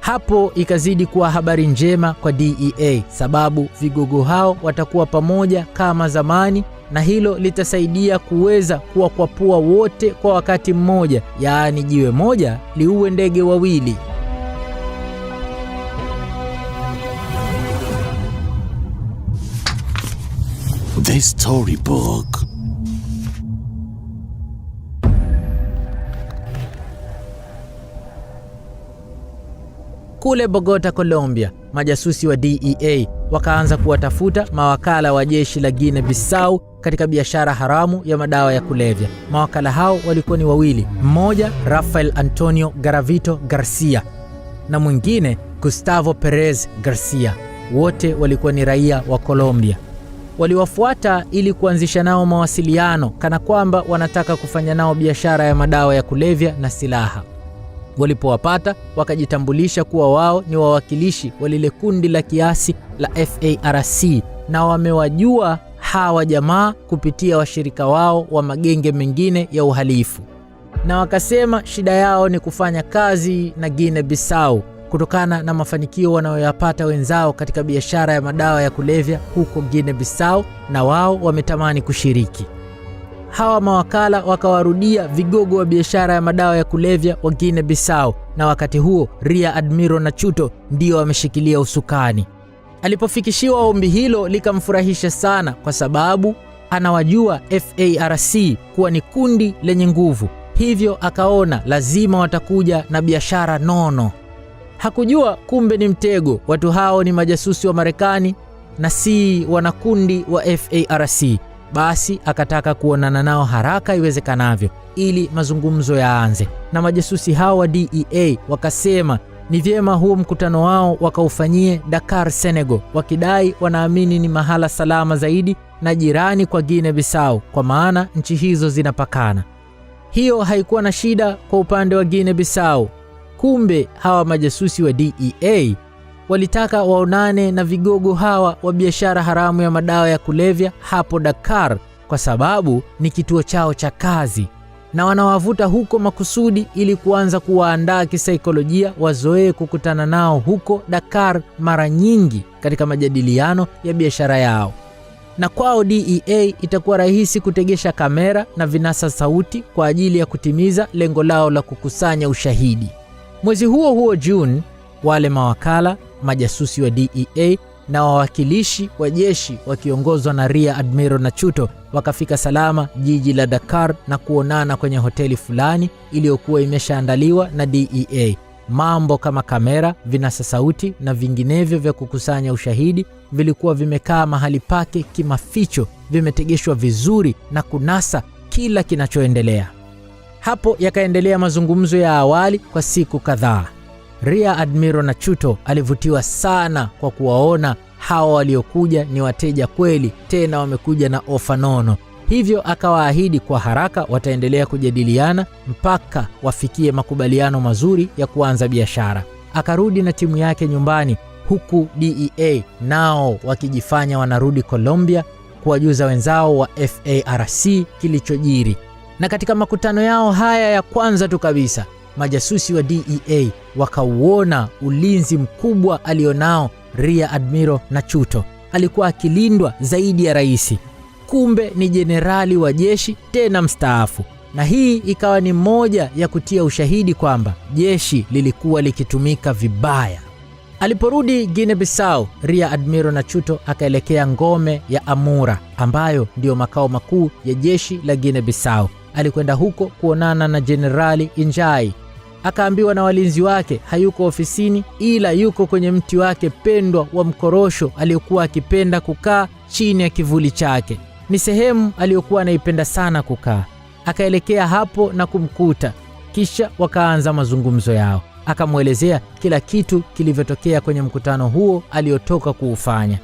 Hapo ikazidi kuwa habari njema kwa DEA, sababu vigogo hao watakuwa pamoja kama zamani, na hilo litasaidia kuweza kuwakwapua wote kwa wakati mmoja, yaani jiwe moja liue ndege wawili.
The Storybook.
Kule Bogota, Colombia, majasusi wa DEA wakaanza kuwatafuta mawakala wa jeshi la Guinea Bissau katika biashara haramu ya madawa ya kulevya. Mawakala hao walikuwa ni wawili, mmoja Rafael Antonio Garavito Garcia na mwingine Gustavo Perez Garcia. Wote walikuwa ni raia wa Colombia. Waliwafuata ili kuanzisha nao mawasiliano kana kwamba wanataka kufanya nao biashara ya madawa ya kulevya na silaha. Walipowapata wakajitambulisha kuwa wao ni wawakilishi wa lile kundi la kiasi la FARC, na wamewajua hawa jamaa kupitia washirika wao wa magenge mengine ya uhalifu, na wakasema shida yao ni kufanya kazi na Guinea Bissau kutokana na mafanikio wanayoyapata wenzao katika biashara ya madawa ya kulevya huko Guinea Bissau, na wao wametamani kushiriki. Hawa mawakala wakawarudia vigogo wa biashara ya madawa ya kulevya wa Guinea Bissau, na wakati huo Rear Admiral Nachuto ndio ameshikilia usukani. Alipofikishiwa ombi hilo likamfurahisha sana, kwa sababu anawajua FARC kuwa ni kundi lenye nguvu, hivyo akaona lazima watakuja na biashara nono. Hakujua kumbe ni mtego. Watu hao ni majasusi wa Marekani na si wanakundi wa FARC. Basi akataka kuonana nao haraka iwezekanavyo ili mazungumzo yaanze, na majasusi hao wa DEA wakasema ni vyema huo mkutano wao wakaufanyie Dakar, Senegal, wakidai wanaamini ni mahala salama zaidi na jirani kwa Guinea Bissau, kwa maana nchi hizo zinapakana. Hiyo haikuwa na shida kwa upande wa Guinea Bissau. Kumbe hawa majasusi wa DEA walitaka waonane na vigogo hawa wa biashara haramu ya madawa ya kulevya hapo Dakar, kwa sababu ni kituo chao cha kazi, na wanawavuta huko makusudi ili kuanza kuwaandaa kisaikolojia wazoee kukutana nao huko Dakar mara nyingi katika majadiliano ya biashara yao. Na kwao DEA itakuwa rahisi kutegesha kamera na vinasa sauti kwa ajili ya kutimiza lengo lao la kukusanya ushahidi. Mwezi huo huo June, wale mawakala, majasusi wa DEA na wawakilishi wa jeshi wakiongozwa na Rear Admiral Nachuto wakafika salama jiji la Dakar na kuonana kwenye hoteli fulani iliyokuwa imeshaandaliwa na DEA. Mambo kama kamera, vinasa sauti na vinginevyo vya kukusanya ushahidi vilikuwa vimekaa mahali pake kimaficho, vimetegeshwa vizuri na kunasa kila kinachoendelea. Hapo yakaendelea mazungumzo ya awali kwa siku kadhaa. Rear Admiral Nachuto alivutiwa sana kwa kuwaona hawa waliokuja ni wateja kweli, tena wamekuja na ofa nono. Hivyo akawaahidi kwa haraka wataendelea kujadiliana mpaka wafikie makubaliano mazuri ya kuanza biashara. Akarudi na timu yake nyumbani, huku DEA nao wakijifanya wanarudi Colombia kuwajuza wenzao wa FARC kilichojiri. Na katika makutano yao haya ya kwanza tu kabisa, majasusi wa DEA wakauona ulinzi mkubwa alionao Rear Admiral Nachuto. Alikuwa akilindwa zaidi ya rais. Kumbe ni jenerali wa jeshi tena mstaafu, na hii ikawa ni moja ya kutia ushahidi kwamba jeshi lilikuwa likitumika vibaya. Aliporudi Guinea Bissau, Rear Admiral Nachuto akaelekea ngome ya Amura, ambayo ndio makao makuu ya jeshi la Guinea Bissau. Alikwenda huko kuonana na Jenerali Njai. Akaambiwa na walinzi wake hayuko ofisini, ila yuko kwenye mti wake pendwa wa mkorosho aliyokuwa akipenda kukaa chini ya kivuli chake. Ni sehemu aliyokuwa anaipenda sana kukaa. Akaelekea hapo na kumkuta, Kisha wakaanza mazungumzo yao. Akamwelezea kila kitu kilivyotokea kwenye mkutano huo aliotoka kuufanya.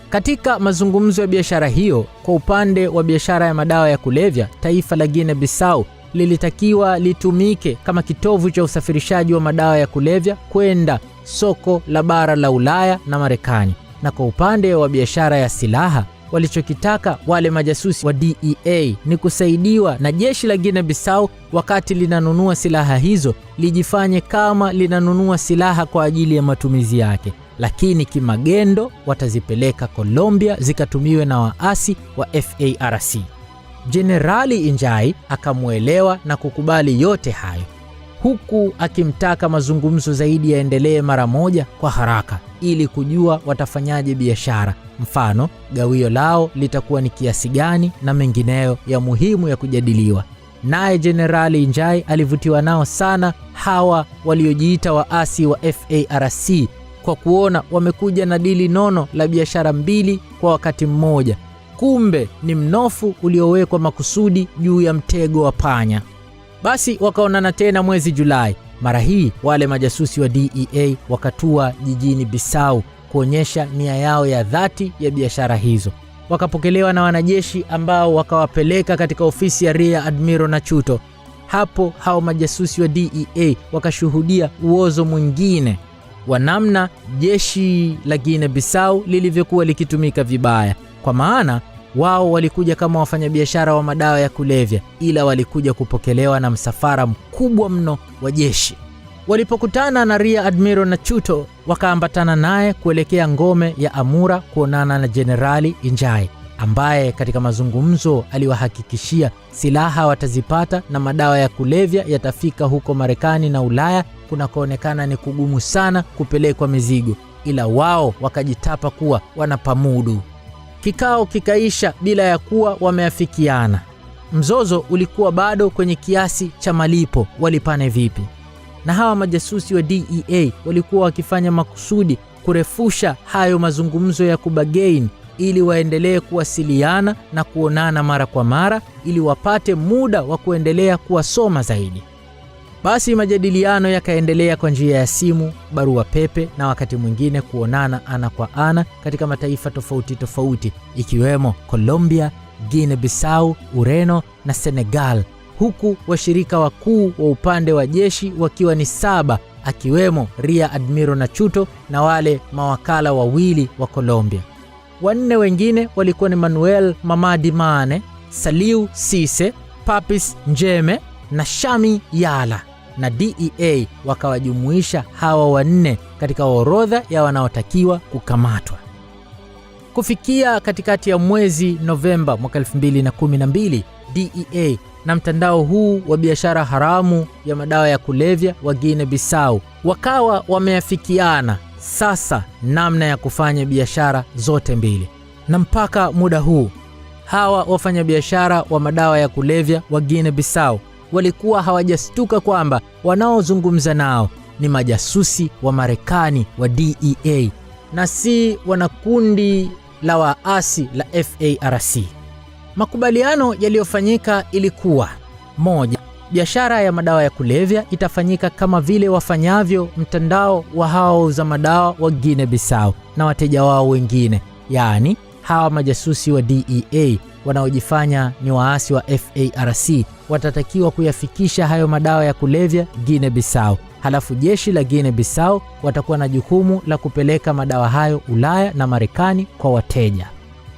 Katika mazungumzo ya biashara hiyo, kwa upande wa biashara ya madawa ya kulevya, taifa la Guinea Bissau lilitakiwa litumike kama kitovu cha usafirishaji wa madawa ya kulevya kwenda soko la bara la Ulaya na Marekani. Na kwa upande wa biashara ya silaha, walichokitaka wale majasusi wa DEA ni kusaidiwa na jeshi la Guinea Bissau wakati linanunua silaha hizo, lijifanye kama linanunua silaha kwa ajili ya matumizi yake, lakini kimagendo watazipeleka Colombia zikatumiwe na waasi wa FARC. Jenerali Injai akamuelewa na kukubali yote hayo, huku akimtaka mazungumzo zaidi yaendelee mara moja kwa haraka ili kujua watafanyaje biashara, mfano gawio lao litakuwa ni kiasi gani na mengineyo ya muhimu ya kujadiliwa. Naye Jenerali Injai alivutiwa nao sana hawa waliojiita waasi wa FARC kwa kuona wamekuja na dili nono la biashara mbili kwa wakati mmoja. Kumbe ni mnofu uliowekwa makusudi juu ya mtego wa panya. Basi wakaonana tena mwezi Julai. Mara hii wale majasusi wa DEA wakatua jijini Bissau kuonyesha nia yao ya dhati ya biashara hizo. Wakapokelewa na wanajeshi ambao wakawapeleka katika ofisi ya Rear Admiral Nachuto. Hapo hao majasusi wa DEA wakashuhudia uozo mwingine wa namna jeshi la Guinea Bissau lilivyokuwa likitumika vibaya, kwa maana wao walikuja kama wafanyabiashara wa madawa ya kulevya, ila walikuja kupokelewa na msafara mkubwa mno wa jeshi. Walipokutana na Rear Admiral Nachuto, wakaambatana naye kuelekea ngome ya Amura kuonana na Jenerali Injai, ambaye katika mazungumzo aliwahakikishia silaha watazipata na madawa ya kulevya yatafika huko Marekani na Ulaya kunakoonekana ni kugumu sana kupelekwa mizigo, ila wao wakajitapa kuwa wanapamudu. Kikao kikaisha bila ya kuwa wameafikiana. Mzozo ulikuwa bado kwenye kiasi cha malipo, walipane vipi? Na hawa majasusi wa DEA walikuwa wakifanya makusudi kurefusha hayo mazungumzo ya kubagain ili waendelee kuwasiliana na kuonana mara kwa mara ili wapate muda wa kuendelea kuwasoma zaidi. Basi majadiliano yakaendelea kwa njia ya simu, barua pepe na wakati mwingine kuonana ana kwa ana katika mataifa tofauti tofauti ikiwemo Colombia, Guinea Bissau, Ureno na Senegal, huku washirika wakuu wa upande wa jeshi wakiwa ni 7 akiwemo Rear Admiral Nachuto na wale mawakala wawili wa Colombia. 4 wengine walikuwa ni Manuel Mamadi Mane, Saliu Sise, Papis Njeme na Shami Yala, na DEA wakawajumuisha hawa 4 katika orodha ya wanaotakiwa kukamatwa. Kufikia katikati ya mwezi Novemba mwaka 2012, DEA na mtandao huu wa biashara haramu ya madawa ya kulevya wa Guinea Bissau wakawa wameafikiana sasa namna ya kufanya biashara zote mbili. Na mpaka muda huu hawa wafanyabiashara wa madawa ya kulevya wa Guinea Bissau walikuwa hawajastuka kwamba wanaozungumza nao ni majasusi wa Marekani wa DEA na si wanakundi la waasi la FARC. Makubaliano yaliyofanyika ilikuwa: 1. Biashara ya madawa ya kulevya itafanyika kama vile wafanyavyo mtandao wa hao za madawa wa Guinea Bissau na wateja wao wengine, yaani hawa majasusi wa DEA wanaojifanya ni waasi wa FARC watatakiwa kuyafikisha hayo madawa ya kulevya Guinea Bissau. Halafu jeshi la Guinea Bissau watakuwa na jukumu la kupeleka madawa hayo Ulaya na Marekani kwa wateja.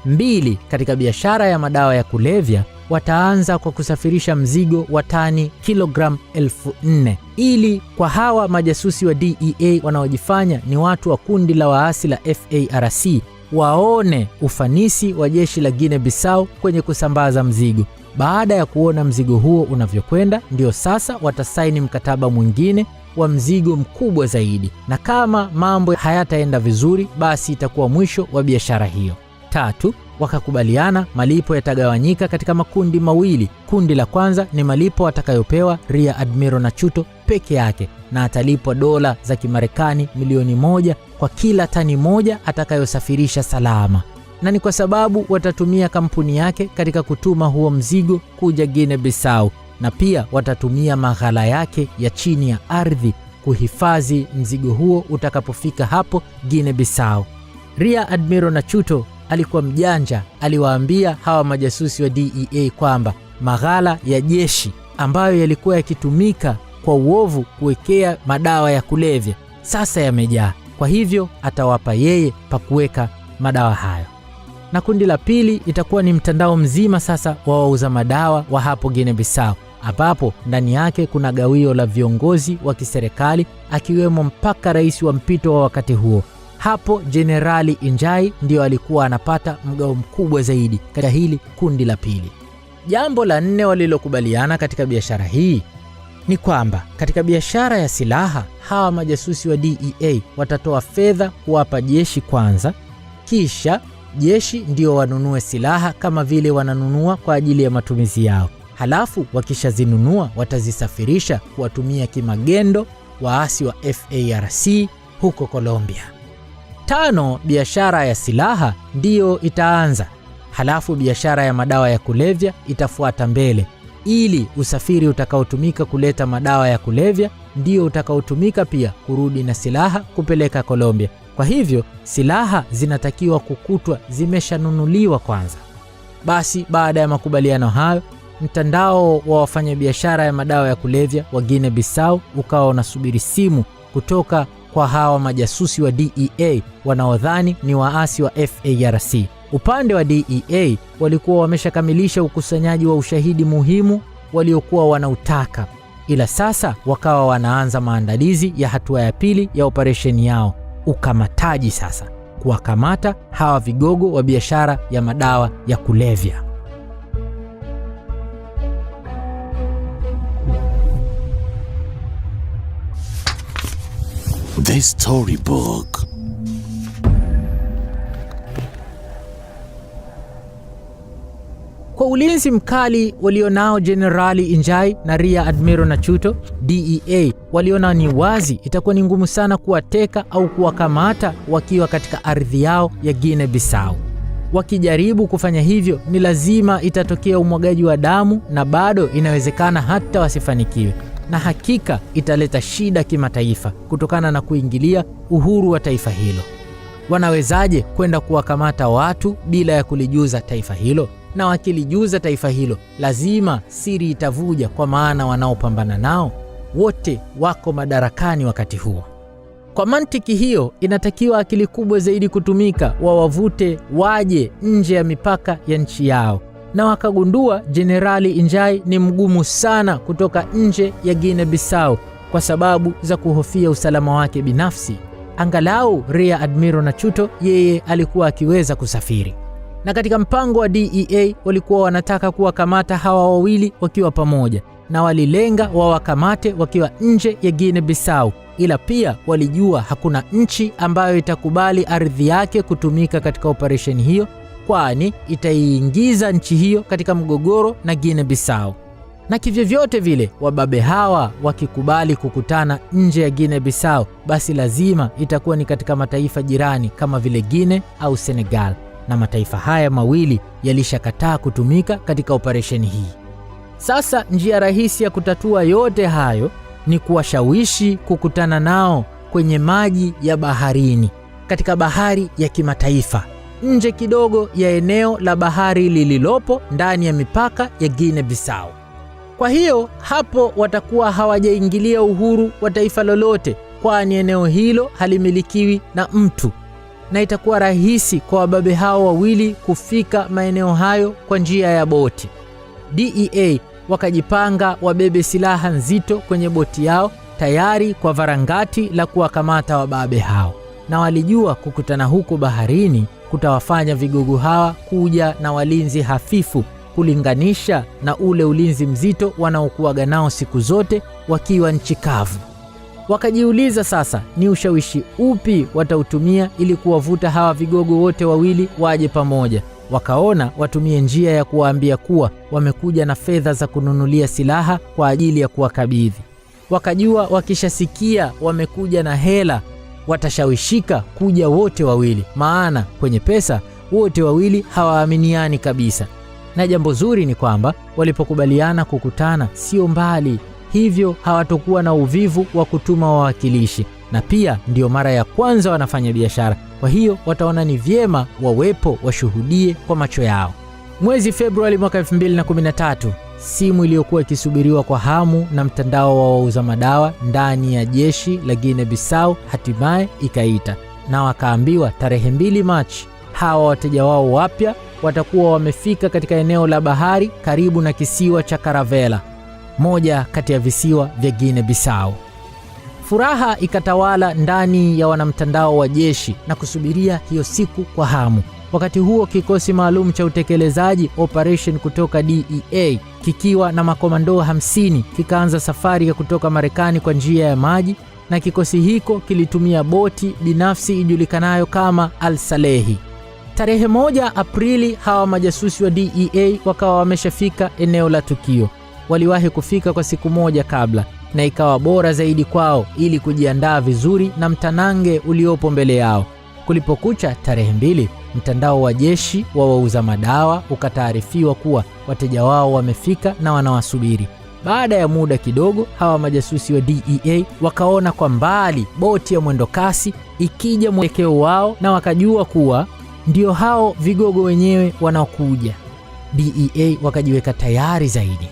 2. Katika biashara ya madawa ya kulevya wataanza kwa kusafirisha mzigo wa tani kilogram 4,000 ili kwa hawa majasusi wa DEA wanaojifanya ni watu wa kundi la waasi la FARC waone ufanisi wa jeshi la Guinea Bissau kwenye kusambaza mzigo. Baada ya kuona mzigo huo unavyokwenda, ndio sasa watasaini mkataba mwingine wa mzigo mkubwa zaidi, na kama mambo hayataenda vizuri, basi itakuwa mwisho wa biashara hiyo. 3. Wakakubaliana malipo yatagawanyika katika makundi mawili. Kundi la kwanza ni malipo atakayopewa Rear Admiral Nachuto peke yake, na atalipwa dola za Kimarekani milioni 1 kwa kila tani moja atakayosafirisha salama, na ni kwa sababu watatumia kampuni yake katika kutuma huo mzigo kuja Guinea Bissau. na pia watatumia maghala yake ya chini ya ardhi kuhifadhi mzigo huo utakapofika hapo Guinea Bissau. Rear Admiral Nachuto alikuwa mjanja, aliwaambia hawa majasusi wa DEA kwamba maghala ya jeshi ambayo yalikuwa yakitumika kwa uovu kuwekea madawa ya kulevya sasa yamejaa. Kwa hivyo atawapa yeye pa kuweka madawa hayo. Na kundi la pili itakuwa ni mtandao mzima sasa wa wauza madawa wa hapo Guinea Bissau, ambapo ndani yake kuna gawio la viongozi wa kiserikali akiwemo mpaka rais wa mpito wa wakati huo. Hapo Jenerali Injai ndio alikuwa anapata mgao mkubwa zaidi katika hili kundi la pili. Jambo la 4 walilokubaliana katika biashara hii ni kwamba katika biashara ya silaha hawa majasusi wa DEA watatoa fedha kuwapa jeshi kwanza, kisha jeshi ndio wanunue silaha kama vile wananunua kwa ajili ya matumizi yao. Halafu wakishazinunua watazisafirisha kuwatumia kimagendo waasi wa FARC huko Colombia. 5, biashara ya silaha ndiyo itaanza. Halafu biashara ya madawa ya kulevya itafuata mbele, ili usafiri utakaotumika kuleta madawa ya kulevya ndio utakaotumika pia kurudi na silaha kupeleka Colombia. Kwa hivyo silaha zinatakiwa kukutwa zimeshanunuliwa kwanza. Basi baada ya makubaliano hayo, mtandao wa wafanyabiashara ya madawa ya kulevya wa Guinea Bissau ukawa unasubiri simu kutoka kwa hawa majasusi wa DEA wanaodhani ni waasi wa FARC. Upande wa DEA walikuwa wameshakamilisha ukusanyaji wa ushahidi muhimu waliokuwa wanautaka, ila sasa wakawa wanaanza maandalizi ya hatua ya pili ya operesheni yao, ukamataji. Sasa kuwakamata hawa vigogo wa biashara ya madawa ya kulevya.
The Storybook.
Kwa ulinzi mkali walionao Jenerali Injai na Rear Admiral Nachuto, DEA waliona ni wazi itakuwa ni ngumu sana kuwateka au kuwakamata wakiwa katika ardhi yao ya Guinea Bissau. Wakijaribu kufanya hivyo ni lazima itatokea umwagaji wa damu, na bado inawezekana hata wasifanikiwe, na hakika italeta shida kimataifa kutokana na kuingilia uhuru wa taifa hilo. Wanawezaje kwenda kuwakamata watu bila ya kulijuza taifa hilo? Na wakilijuza taifa hilo lazima siri itavuja, kwa maana wanaopambana nao wote wako madarakani wakati huo. Kwa mantiki hiyo inatakiwa akili kubwa zaidi kutumika, wawavute waje nje ya mipaka ya nchi yao. Na wakagundua Jenerali Injai ni mgumu sana kutoka nje ya Guinea Bissau kwa sababu za kuhofia usalama wake binafsi. Angalau Rear Admiral Nachuto yeye alikuwa akiweza kusafiri. Na katika mpango wa DEA walikuwa wanataka kuwakamata hawa wawili wakiwa pamoja, na walilenga wawakamate wakiwa nje ya Guinea Bissau, ila pia walijua hakuna nchi ambayo itakubali ardhi yake kutumika katika operesheni hiyo, kwani itaiingiza nchi hiyo katika mgogoro na Guinea Bissau. Na kivyovyote vile wababe hawa wakikubali kukutana nje ya Guinea Bissau, basi lazima itakuwa ni katika mataifa jirani kama vile Guinea au Senegal, na mataifa haya mawili yalishakataa kutumika katika operesheni hii. Sasa njia rahisi ya kutatua yote hayo ni kuwashawishi kukutana nao kwenye maji ya baharini, katika bahari ya kimataifa, nje kidogo ya eneo la bahari lililopo ndani ya mipaka ya Guinea Bissau. Kwa hiyo hapo watakuwa hawajaingilia uhuru wa taifa lolote, kwani eneo hilo halimilikiwi na mtu, na itakuwa rahisi kwa wababe hao wawili kufika maeneo hayo kwa njia ya boti. DEA wakajipanga wabebe silaha nzito kwenye boti yao tayari kwa varangati la kuwakamata wababe hao, na walijua kukutana huko baharini kutawafanya vigogo hawa kuja na walinzi hafifu kulinganisha na ule ulinzi mzito wanaokuwaga nao siku zote wakiwa nchi kavu. Wakajiuliza sasa ni ushawishi upi watautumia ili kuwavuta hawa vigogo wote wawili waje pamoja. Wakaona watumie njia ya kuwaambia kuwa wamekuja na fedha za kununulia silaha kwa ajili ya kuwakabidhi. Wakajua wakishasikia wamekuja na hela watashawishika kuja wote wawili, maana kwenye pesa wote wawili hawaaminiani kabisa. Na jambo zuri ni kwamba walipokubaliana kukutana sio mbali, hivyo hawatokuwa na uvivu wa kutuma wawakilishi, na pia ndio mara ya kwanza wanafanya biashara, kwa hiyo wataona ni vyema wawepo washuhudie kwa macho yao. Mwezi Februari mwaka 2013, simu iliyokuwa ikisubiriwa kwa hamu na mtandao wa wauza madawa ndani ya jeshi la Guinea Bissau hatimaye ikaita, na wakaambiwa tarehe 2 Machi hawa wateja wao wapya watakuwa wamefika katika eneo la bahari karibu na kisiwa cha Caravela, moja kati ya visiwa vya Guinea Bissau. Furaha ikatawala ndani ya wanamtandao wa jeshi na kusubiria hiyo siku kwa hamu. Wakati huo kikosi maalum cha utekelezaji operation kutoka DEA kikiwa na makomando 50 kikaanza safari ya kutoka Marekani kwa njia ya maji, na kikosi hiko kilitumia boti binafsi ijulikanayo kama Al-Salehi. Tarehe 1 Aprili hawa majasusi wa DEA wakawa wameshafika eneo la tukio. Waliwahi kufika kwa siku moja kabla, na ikawa bora zaidi kwao ili kujiandaa vizuri na mtanange uliopo mbele yao. Kulipokucha tarehe 2, mtandao wa jeshi wa wauza madawa ukataarifiwa kuwa wateja wao wamefika na wanawasubiri. Baada ya muda kidogo, hawa majasusi wa DEA wakaona kwa mbali boti ya mwendo kasi ikija mwelekeo wao, na wakajua kuwa ndio hao vigogo wenyewe wanaokuja. DEA wakajiweka tayari zaidi.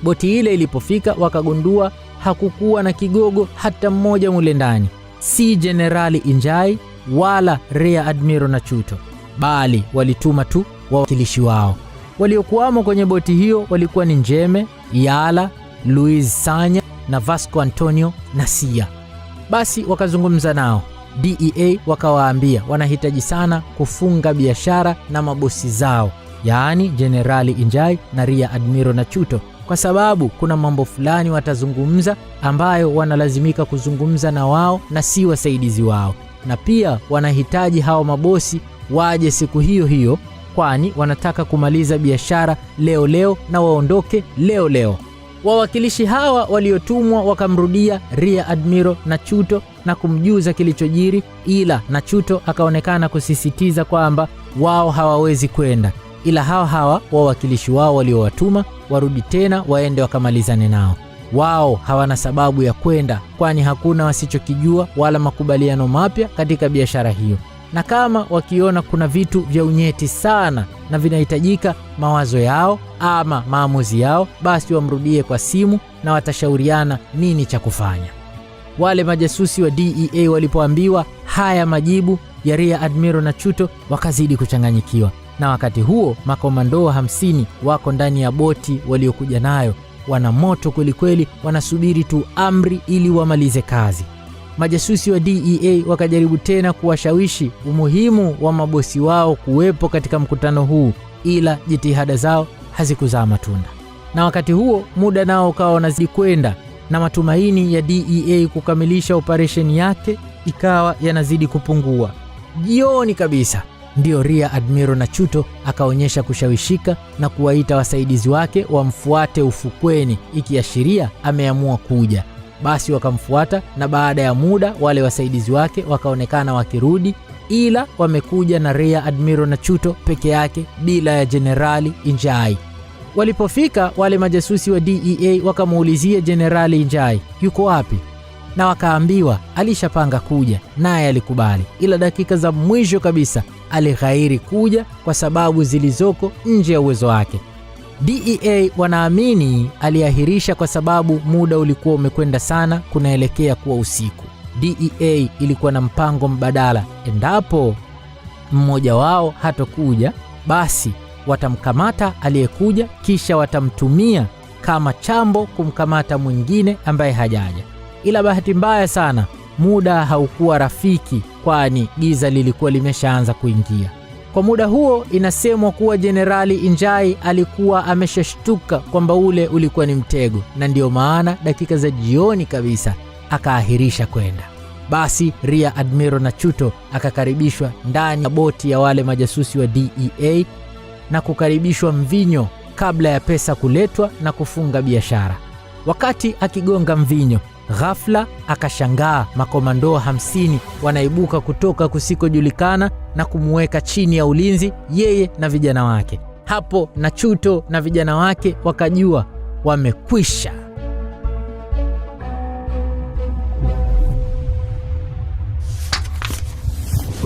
Boti ile ilipofika wakagundua hakukuwa na kigogo hata mmoja mule ndani, si Jenerali Injai wala Rear Admiral Nachuto, bali walituma tu wawakilishi wao. Waliokuwamo kwenye boti hiyo walikuwa ni Njeme, Yala, Luis Sanya na Vasco Antonio Nasia. Basi wakazungumza nao. DEA wakawaambia wanahitaji sana kufunga biashara na mabosi zao, yaani Jenerali Injai na Rear Admiral Nachuto, kwa sababu kuna mambo fulani watazungumza ambayo wanalazimika kuzungumza na wao na si wasaidizi wao, na pia wanahitaji hao mabosi waje siku hiyo hiyo, kwani wanataka kumaliza biashara leo na waondoke leo. Wawakilishi hawa waliotumwa wakamrudia Rear Admiral Nachuto na kumjuza kilichojiri, ila Nachuto akaonekana kusisitiza kwamba wao hawawezi kwenda, ila hawa wawakilishi wao waliowatuma warudi tena waende wakamalizane nao. Wao hawana sababu ya kwenda, kwani hakuna wasichokijua wala makubaliano mapya katika biashara hiyo, na kama wakiona kuna vitu vya unyeti sana na vinahitajika mawazo yao ama maamuzi yao, basi wamrudie kwa simu na watashauriana nini cha kufanya. Wale majasusi wa DEA walipoambiwa haya majibu ya Rear Admiral Nachuto wakazidi kuchanganyikiwa, na wakati huo makomando 50 wako ndani ya boti waliokuja nayo, wana moto kwelikweli, wanasubiri tu amri ili wamalize kazi. Majasusi wa DEA wakajaribu tena kuwashawishi umuhimu wa mabosi wao kuwepo katika mkutano huu, ila jitihada zao hazikuzaa matunda. Na wakati huo muda nao ukawa unazidi kwenda, na matumaini ya DEA kukamilisha operation yake ikawa yanazidi kupungua. Jioni kabisa ndio Rear Admiral Nachuto akaonyesha kushawishika na kuwaita wasaidizi wake wamfuate ufukweni, ikiashiria ameamua kuja. Basi wakamfuata, na baada ya muda wale wasaidizi wake wakaonekana wakirudi, ila wamekuja na Rear Admiral Nachuto peke yake bila ya Jenerali Injai. Walipofika wale majasusi wa DEA wakamuulizia Jenerali Injai yuko wapi, na wakaambiwa alishapanga kuja naye alikubali, ila dakika za mwisho kabisa alighairi kuja kwa sababu zilizoko nje ya uwezo wake. DEA wanaamini aliahirisha kwa sababu muda ulikuwa umekwenda sana, kunaelekea kuwa usiku. DEA ilikuwa na mpango mbadala, endapo mmoja wao hatokuja basi watamkamata aliyekuja, kisha watamtumia kama chambo kumkamata mwingine ambaye hajaja. Ila bahati mbaya sana muda haukuwa rafiki, kwani giza lilikuwa limeshaanza kuingia. Kwa muda huo inasemwa kuwa Jenerali Injai alikuwa ameshashtuka kwamba ule ulikuwa ni mtego, na ndio maana dakika za jioni kabisa akaahirisha kwenda. Basi Rear Admiral Nachuto akakaribishwa ndani ya boti ya wale majasusi wa DEA na kukaribishwa mvinyo kabla ya pesa kuletwa na kufunga biashara. Wakati akigonga mvinyo, ghafla akashangaa makomando 50 wanaibuka kutoka kusikojulikana na kumuweka chini ya ulinzi yeye na vijana wake. Hapo Nachuto na vijana wake wakajua wamekwisha.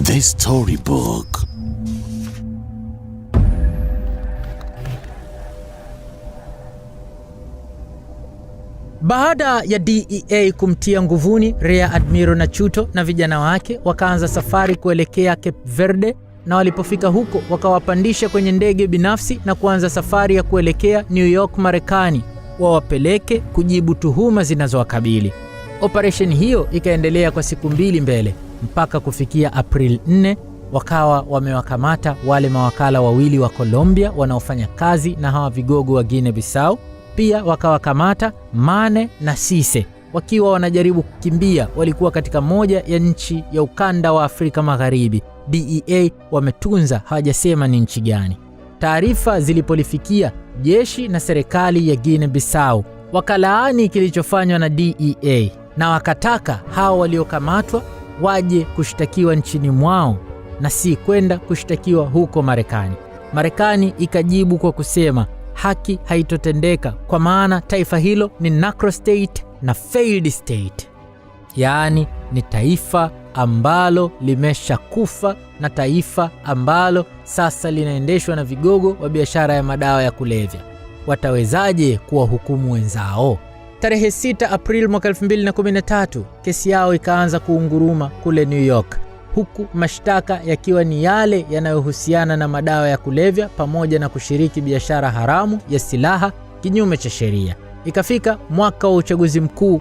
The Storybook.
Baada ya DEA kumtia nguvuni Rear Admiral Nachuto na vijana wake, wakaanza safari kuelekea Cape Verde, na walipofika huko wakawapandisha kwenye ndege binafsi na kuanza safari ya kuelekea New York, Marekani, wawapeleke kujibu tuhuma zinazowakabili. Operation hiyo ikaendelea kwa siku 2 mbele mpaka kufikia April 4 wakawa wamewakamata wale mawakala wawili wa Colombia wanaofanya kazi na hawa vigogo wa Guinea Bissau. Pia wakawakamata Mane na Sise wakiwa wanajaribu kukimbia. Walikuwa katika moja ya nchi ya ukanda wa Afrika Magharibi. DEA wametunza, hawajasema ni nchi gani. Taarifa zilipolifikia jeshi na serikali ya Guinea Bissau, wakalaani kilichofanywa na DEA na wakataka hao waliokamatwa waje kushtakiwa nchini mwao na si kwenda kushtakiwa huko Marekani. Marekani ikajibu kwa kusema haki haitotendeka kwa maana taifa hilo ni narco state na failed state. Yaani ni taifa ambalo limesha kufa na taifa ambalo sasa linaendeshwa na vigogo wa biashara ya madawa ya kulevya. Watawezaje kuwahukumu wenzao? Tarehe 6 April mwaka 2013 kesi yao ikaanza kuunguruma kule New York, huku mashtaka yakiwa ni yale yanayohusiana na madawa ya kulevya pamoja na kushiriki biashara haramu ya silaha kinyume cha sheria. Ikafika mwaka wa uchaguzi mkuu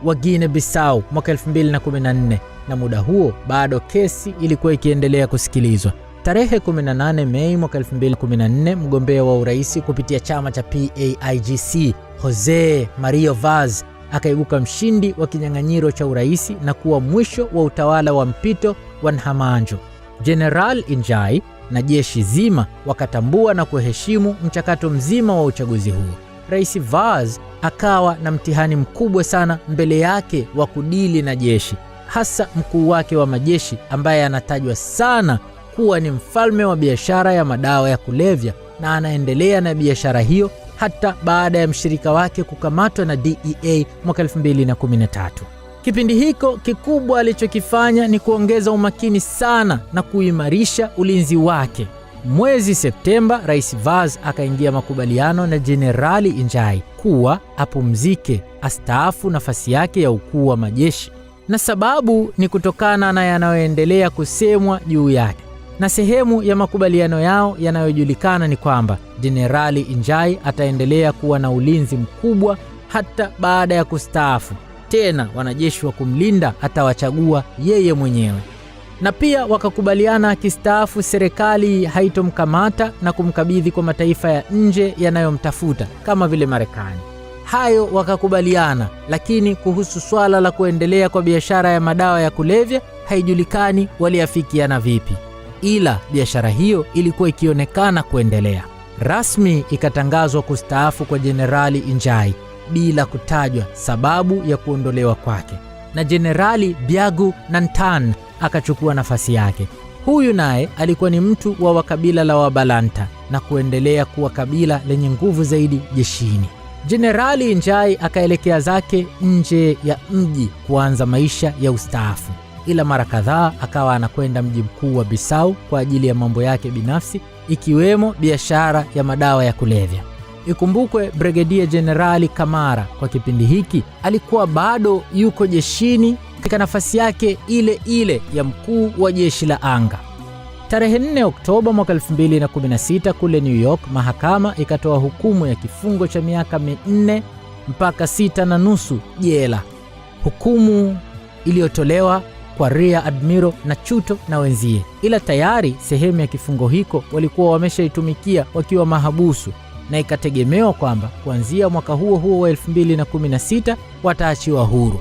wa Guinea Bissau mwaka 2014, na muda huo bado kesi ilikuwa ikiendelea kusikilizwa. Tarehe 18 Mei mwaka 2014, mgombea wa urais kupitia chama cha PAIGC Jose Mario Vaz akaibuka mshindi wa kinyang'anyiro cha urais na kuwa mwisho wa utawala wa mpito wa Nhamanjo. General Injai na jeshi zima wakatambua na kuheshimu mchakato mzima wa uchaguzi huo. Rais Vaz akawa na mtihani mkubwa sana mbele yake wa kudili na jeshi, hasa mkuu wake wa majeshi ambaye anatajwa sana kuwa ni mfalme wa biashara ya madawa ya kulevya, na anaendelea na biashara hiyo hata baada ya mshirika wake kukamatwa na DEA mwaka 2013. Kipindi hiko kikubwa alichokifanya ni kuongeza umakini sana na kuimarisha ulinzi wake. Mwezi Septemba, Rais Vaz akaingia makubaliano na Jenerali Injai kuwa apumzike, astaafu nafasi yake ya ukuu wa majeshi, na sababu ni kutokana na yanayoendelea kusemwa juu yake. Na sehemu ya makubaliano yao yanayojulikana ni kwamba Jenerali Injai ataendelea kuwa na ulinzi mkubwa hata baada ya kustaafu. Tena wanajeshi wa kumlinda atawachagua yeye mwenyewe. Na pia wakakubaliana akistaafu serikali haitomkamata na kumkabidhi kwa mataifa ya nje yanayomtafuta kama vile Marekani. Hayo wakakubaliana, lakini kuhusu swala la kuendelea kwa biashara ya madawa ya kulevya haijulikani waliafikiana vipi. Ila biashara hiyo ilikuwa ikionekana kuendelea. Rasmi ikatangazwa kustaafu kwa Jenerali Injai bila kutajwa sababu ya kuondolewa kwake, na Jenerali Biagu Nantan akachukua nafasi yake. Huyu naye alikuwa ni mtu wa kabila la Wabalanta na kuendelea kuwa kabila lenye nguvu zaidi jeshini. Jenerali Injai akaelekea zake nje ya mji kuanza maisha ya ustaafu, ila mara kadhaa akawa anakwenda mji mkuu wa Bissau kwa ajili ya mambo yake binafsi, ikiwemo biashara ya madawa ya kulevya. Ikumbukwe Brigadier Generali Kamara kwa kipindi hiki alikuwa bado yuko jeshini katika nafasi yake ile ile ya mkuu wa jeshi la anga. Tarehe 4 Oktoba mwaka 2016 kule New York, mahakama ikatoa hukumu ya kifungo cha miaka 4 mpaka 6.5 jela. Hukumu iliyotolewa kwa Rear Admiral Nachuto na wenzie, ila tayari sehemu ya kifungo hiko walikuwa wameshaitumikia wakiwa mahabusu, na ikategemewa kwamba kuanzia mwaka huo huo wa 2016 wataachiwa huru.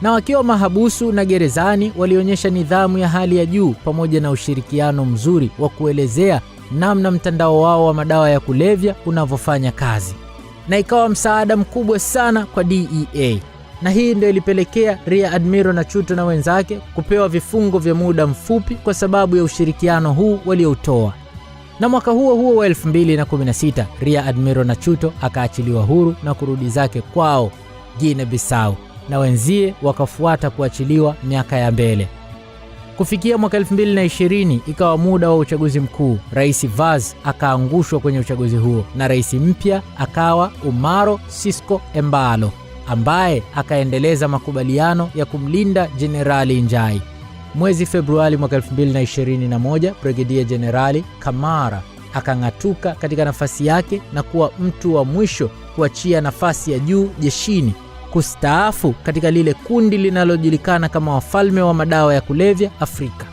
Na wakiwa mahabusu na gerezani walionyesha nidhamu ya hali ya juu pamoja na ushirikiano mzuri wa kuelezea namna mtandao wao wa madawa ya kulevya unavyofanya kazi, na ikawa msaada mkubwa sana kwa DEA. Na hii ndio ilipelekea Rear Admiral Nachuto na wenzake kupewa vifungo vya muda mfupi kwa sababu ya ushirikiano huu walioutoa. Na mwaka huo huo wa 2016 Rear Admiral Nachuto akaachiliwa huru na kurudi zake kwao Guinea Bissau, na wenzie wakafuata kuachiliwa miaka ya mbele. Kufikia mwaka 2020 ikawa muda wa uchaguzi mkuu. Rais Vaz akaangushwa kwenye uchaguzi huo na rais mpya akawa Umaro Sissoco Embalo, ambaye akaendeleza makubaliano ya kumlinda Jenerali Njai. Mwezi Februari mwaka 2021 Brigadier Jenerali Kamara akang'atuka katika nafasi yake na kuwa mtu wa mwisho kuachia nafasi ya juu jeshini, kustaafu katika lile kundi linalojulikana kama wafalme wa madawa ya kulevya Afrika.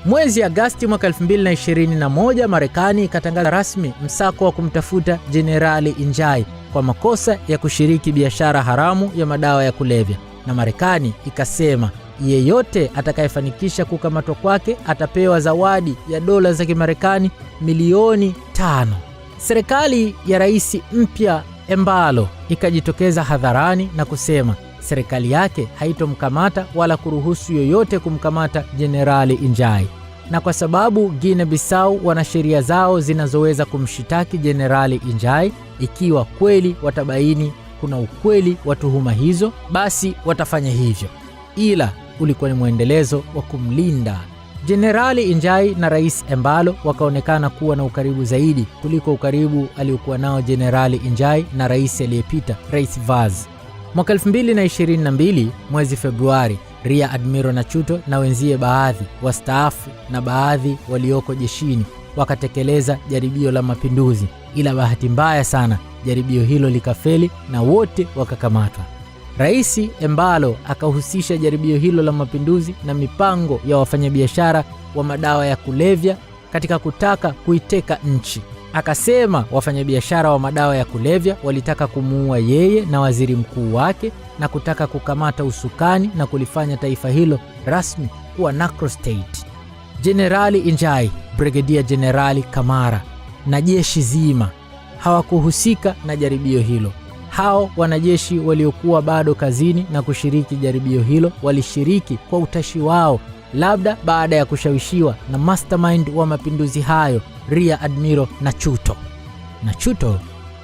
Mwezi Agosti mwaka 2021 Marekani ikatangaza rasmi msako wa kumtafuta Jenerali Njai kwa makosa ya kushiriki biashara haramu ya madawa ya kulevya, na Marekani ikasema yeyote atakayefanikisha kukamatwa kwake atapewa zawadi ya dola za Kimarekani milioni 5. Serikali ya rais mpya Embalo ikajitokeza hadharani na kusema serikali yake haitomkamata wala kuruhusu yoyote kumkamata Jenerali Njai. Na kwa sababu Guinea Bissau wana sheria zao zinazoweza kumshitaki Jenerali Njai, ikiwa kweli watabaini kuna ukweli wa tuhuma hizo, basi watafanya hivyo. Ila ulikuwa ni mwendelezo wa kumlinda Jenerali Njai, na Rais Embalo wakaonekana kuwa na ukaribu zaidi kuliko ukaribu aliokuwa nao Jenerali Njai na rais aliyepita, Rais Vaz. Mwaka 2022 mwezi Februari, Rear Admiral Nachuto na wenzie baadhi wastaafu na baadhi walioko jeshini wakatekeleza jaribio la mapinduzi, ila bahati mbaya sana jaribio hilo likafeli na wote wakakamatwa. Rais Embalo akahusisha jaribio hilo la mapinduzi na mipango ya wafanyabiashara wa madawa ya kulevya katika kutaka kuiteka nchi. Akasema wafanyabiashara wa madawa ya kulevya walitaka kumuua yeye na waziri mkuu wake na kutaka kukamata usukani na kulifanya taifa hilo rasmi kuwa narco state. Jenerali Njai, Brigadier Jenerali Kamara na jeshi zima hawakuhusika na jaribio hilo. Hao wanajeshi waliokuwa bado kazini na kushiriki jaribio hilo walishiriki kwa utashi wao, labda baada ya kushawishiwa na mastermind wa mapinduzi hayo, Rear Admiral Nachuto. Nachuto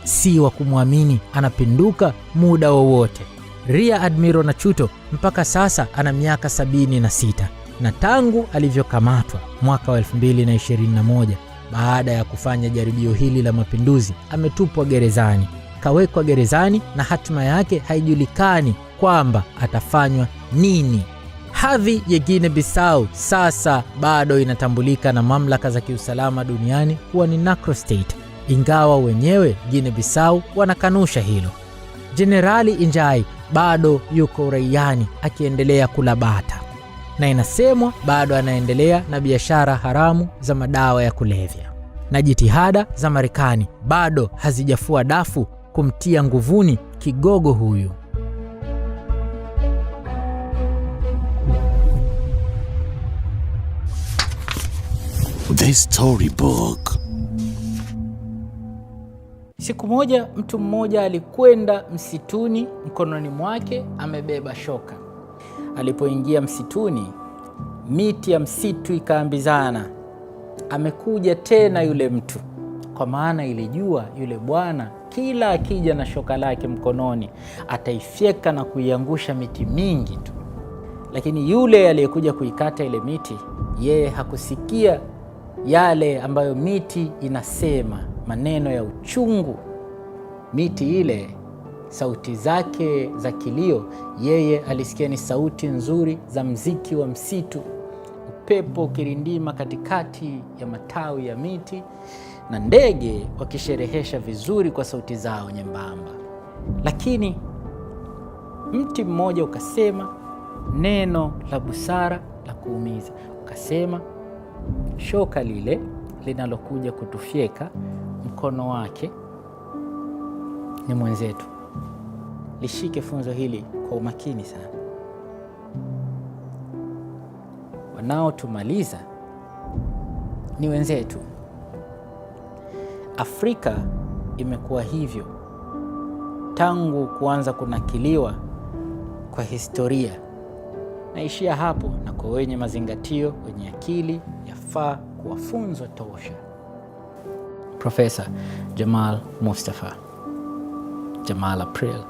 si wa kumwamini, anapinduka muda wowote. Rear Admiral Nachuto mpaka sasa ana miaka 76, na tangu alivyokamatwa mwaka wa 2021 baada ya kufanya jaribio hili la mapinduzi ametupwa gerezani. Kawekwa gerezani na hatima yake haijulikani kwamba atafanywa nini. Hadhi ya Guinea Bissau sasa bado inatambulika na mamlaka za kiusalama duniani kuwa ni narco state, ingawa wenyewe Guinea Bissau wanakanusha hilo. Jenerali Njai bado yuko uraiani akiendelea kula bata, na inasemwa bado anaendelea na biashara haramu za madawa ya kulevya, na jitihada za Marekani bado hazijafua dafu kumtia nguvuni kigogo huyu.
The Storybook.
Siku moja mtu mmoja alikwenda msituni, mkononi mwake amebeba shoka. Alipoingia msituni, miti ya msitu ikaambizana, amekuja tena yule mtu, kwa maana ilijua yule bwana kila akija na shoka lake mkononi ataifyeka na kuiangusha miti mingi tu. Lakini yule aliyekuja kuikata ile miti, yeye hakusikia yale ambayo miti inasema, maneno ya uchungu. Miti ile sauti zake za kilio, yeye alisikia ni sauti nzuri za mziki wa msitu, upepo ukirindima katikati ya matawi ya miti na ndege wakisherehesha vizuri kwa sauti zao nyembamba. Lakini mti mmoja ukasema neno la busara la kuumiza, ukasema, shoka lile linalokuja kutufyeka mkono wake ni mwenzetu. Lishike funzo hili kwa umakini sana. Wanaotumaliza ni wenzetu. Afrika imekuwa hivyo tangu kuanza kunakiliwa kwa historia. Naishia hapo, na kwa wenye mazingatio, wenye akili, yafaa kuwa funzo tosha. Profesa Jamal Mustafa. Jamal April.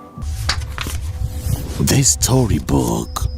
The Storybook.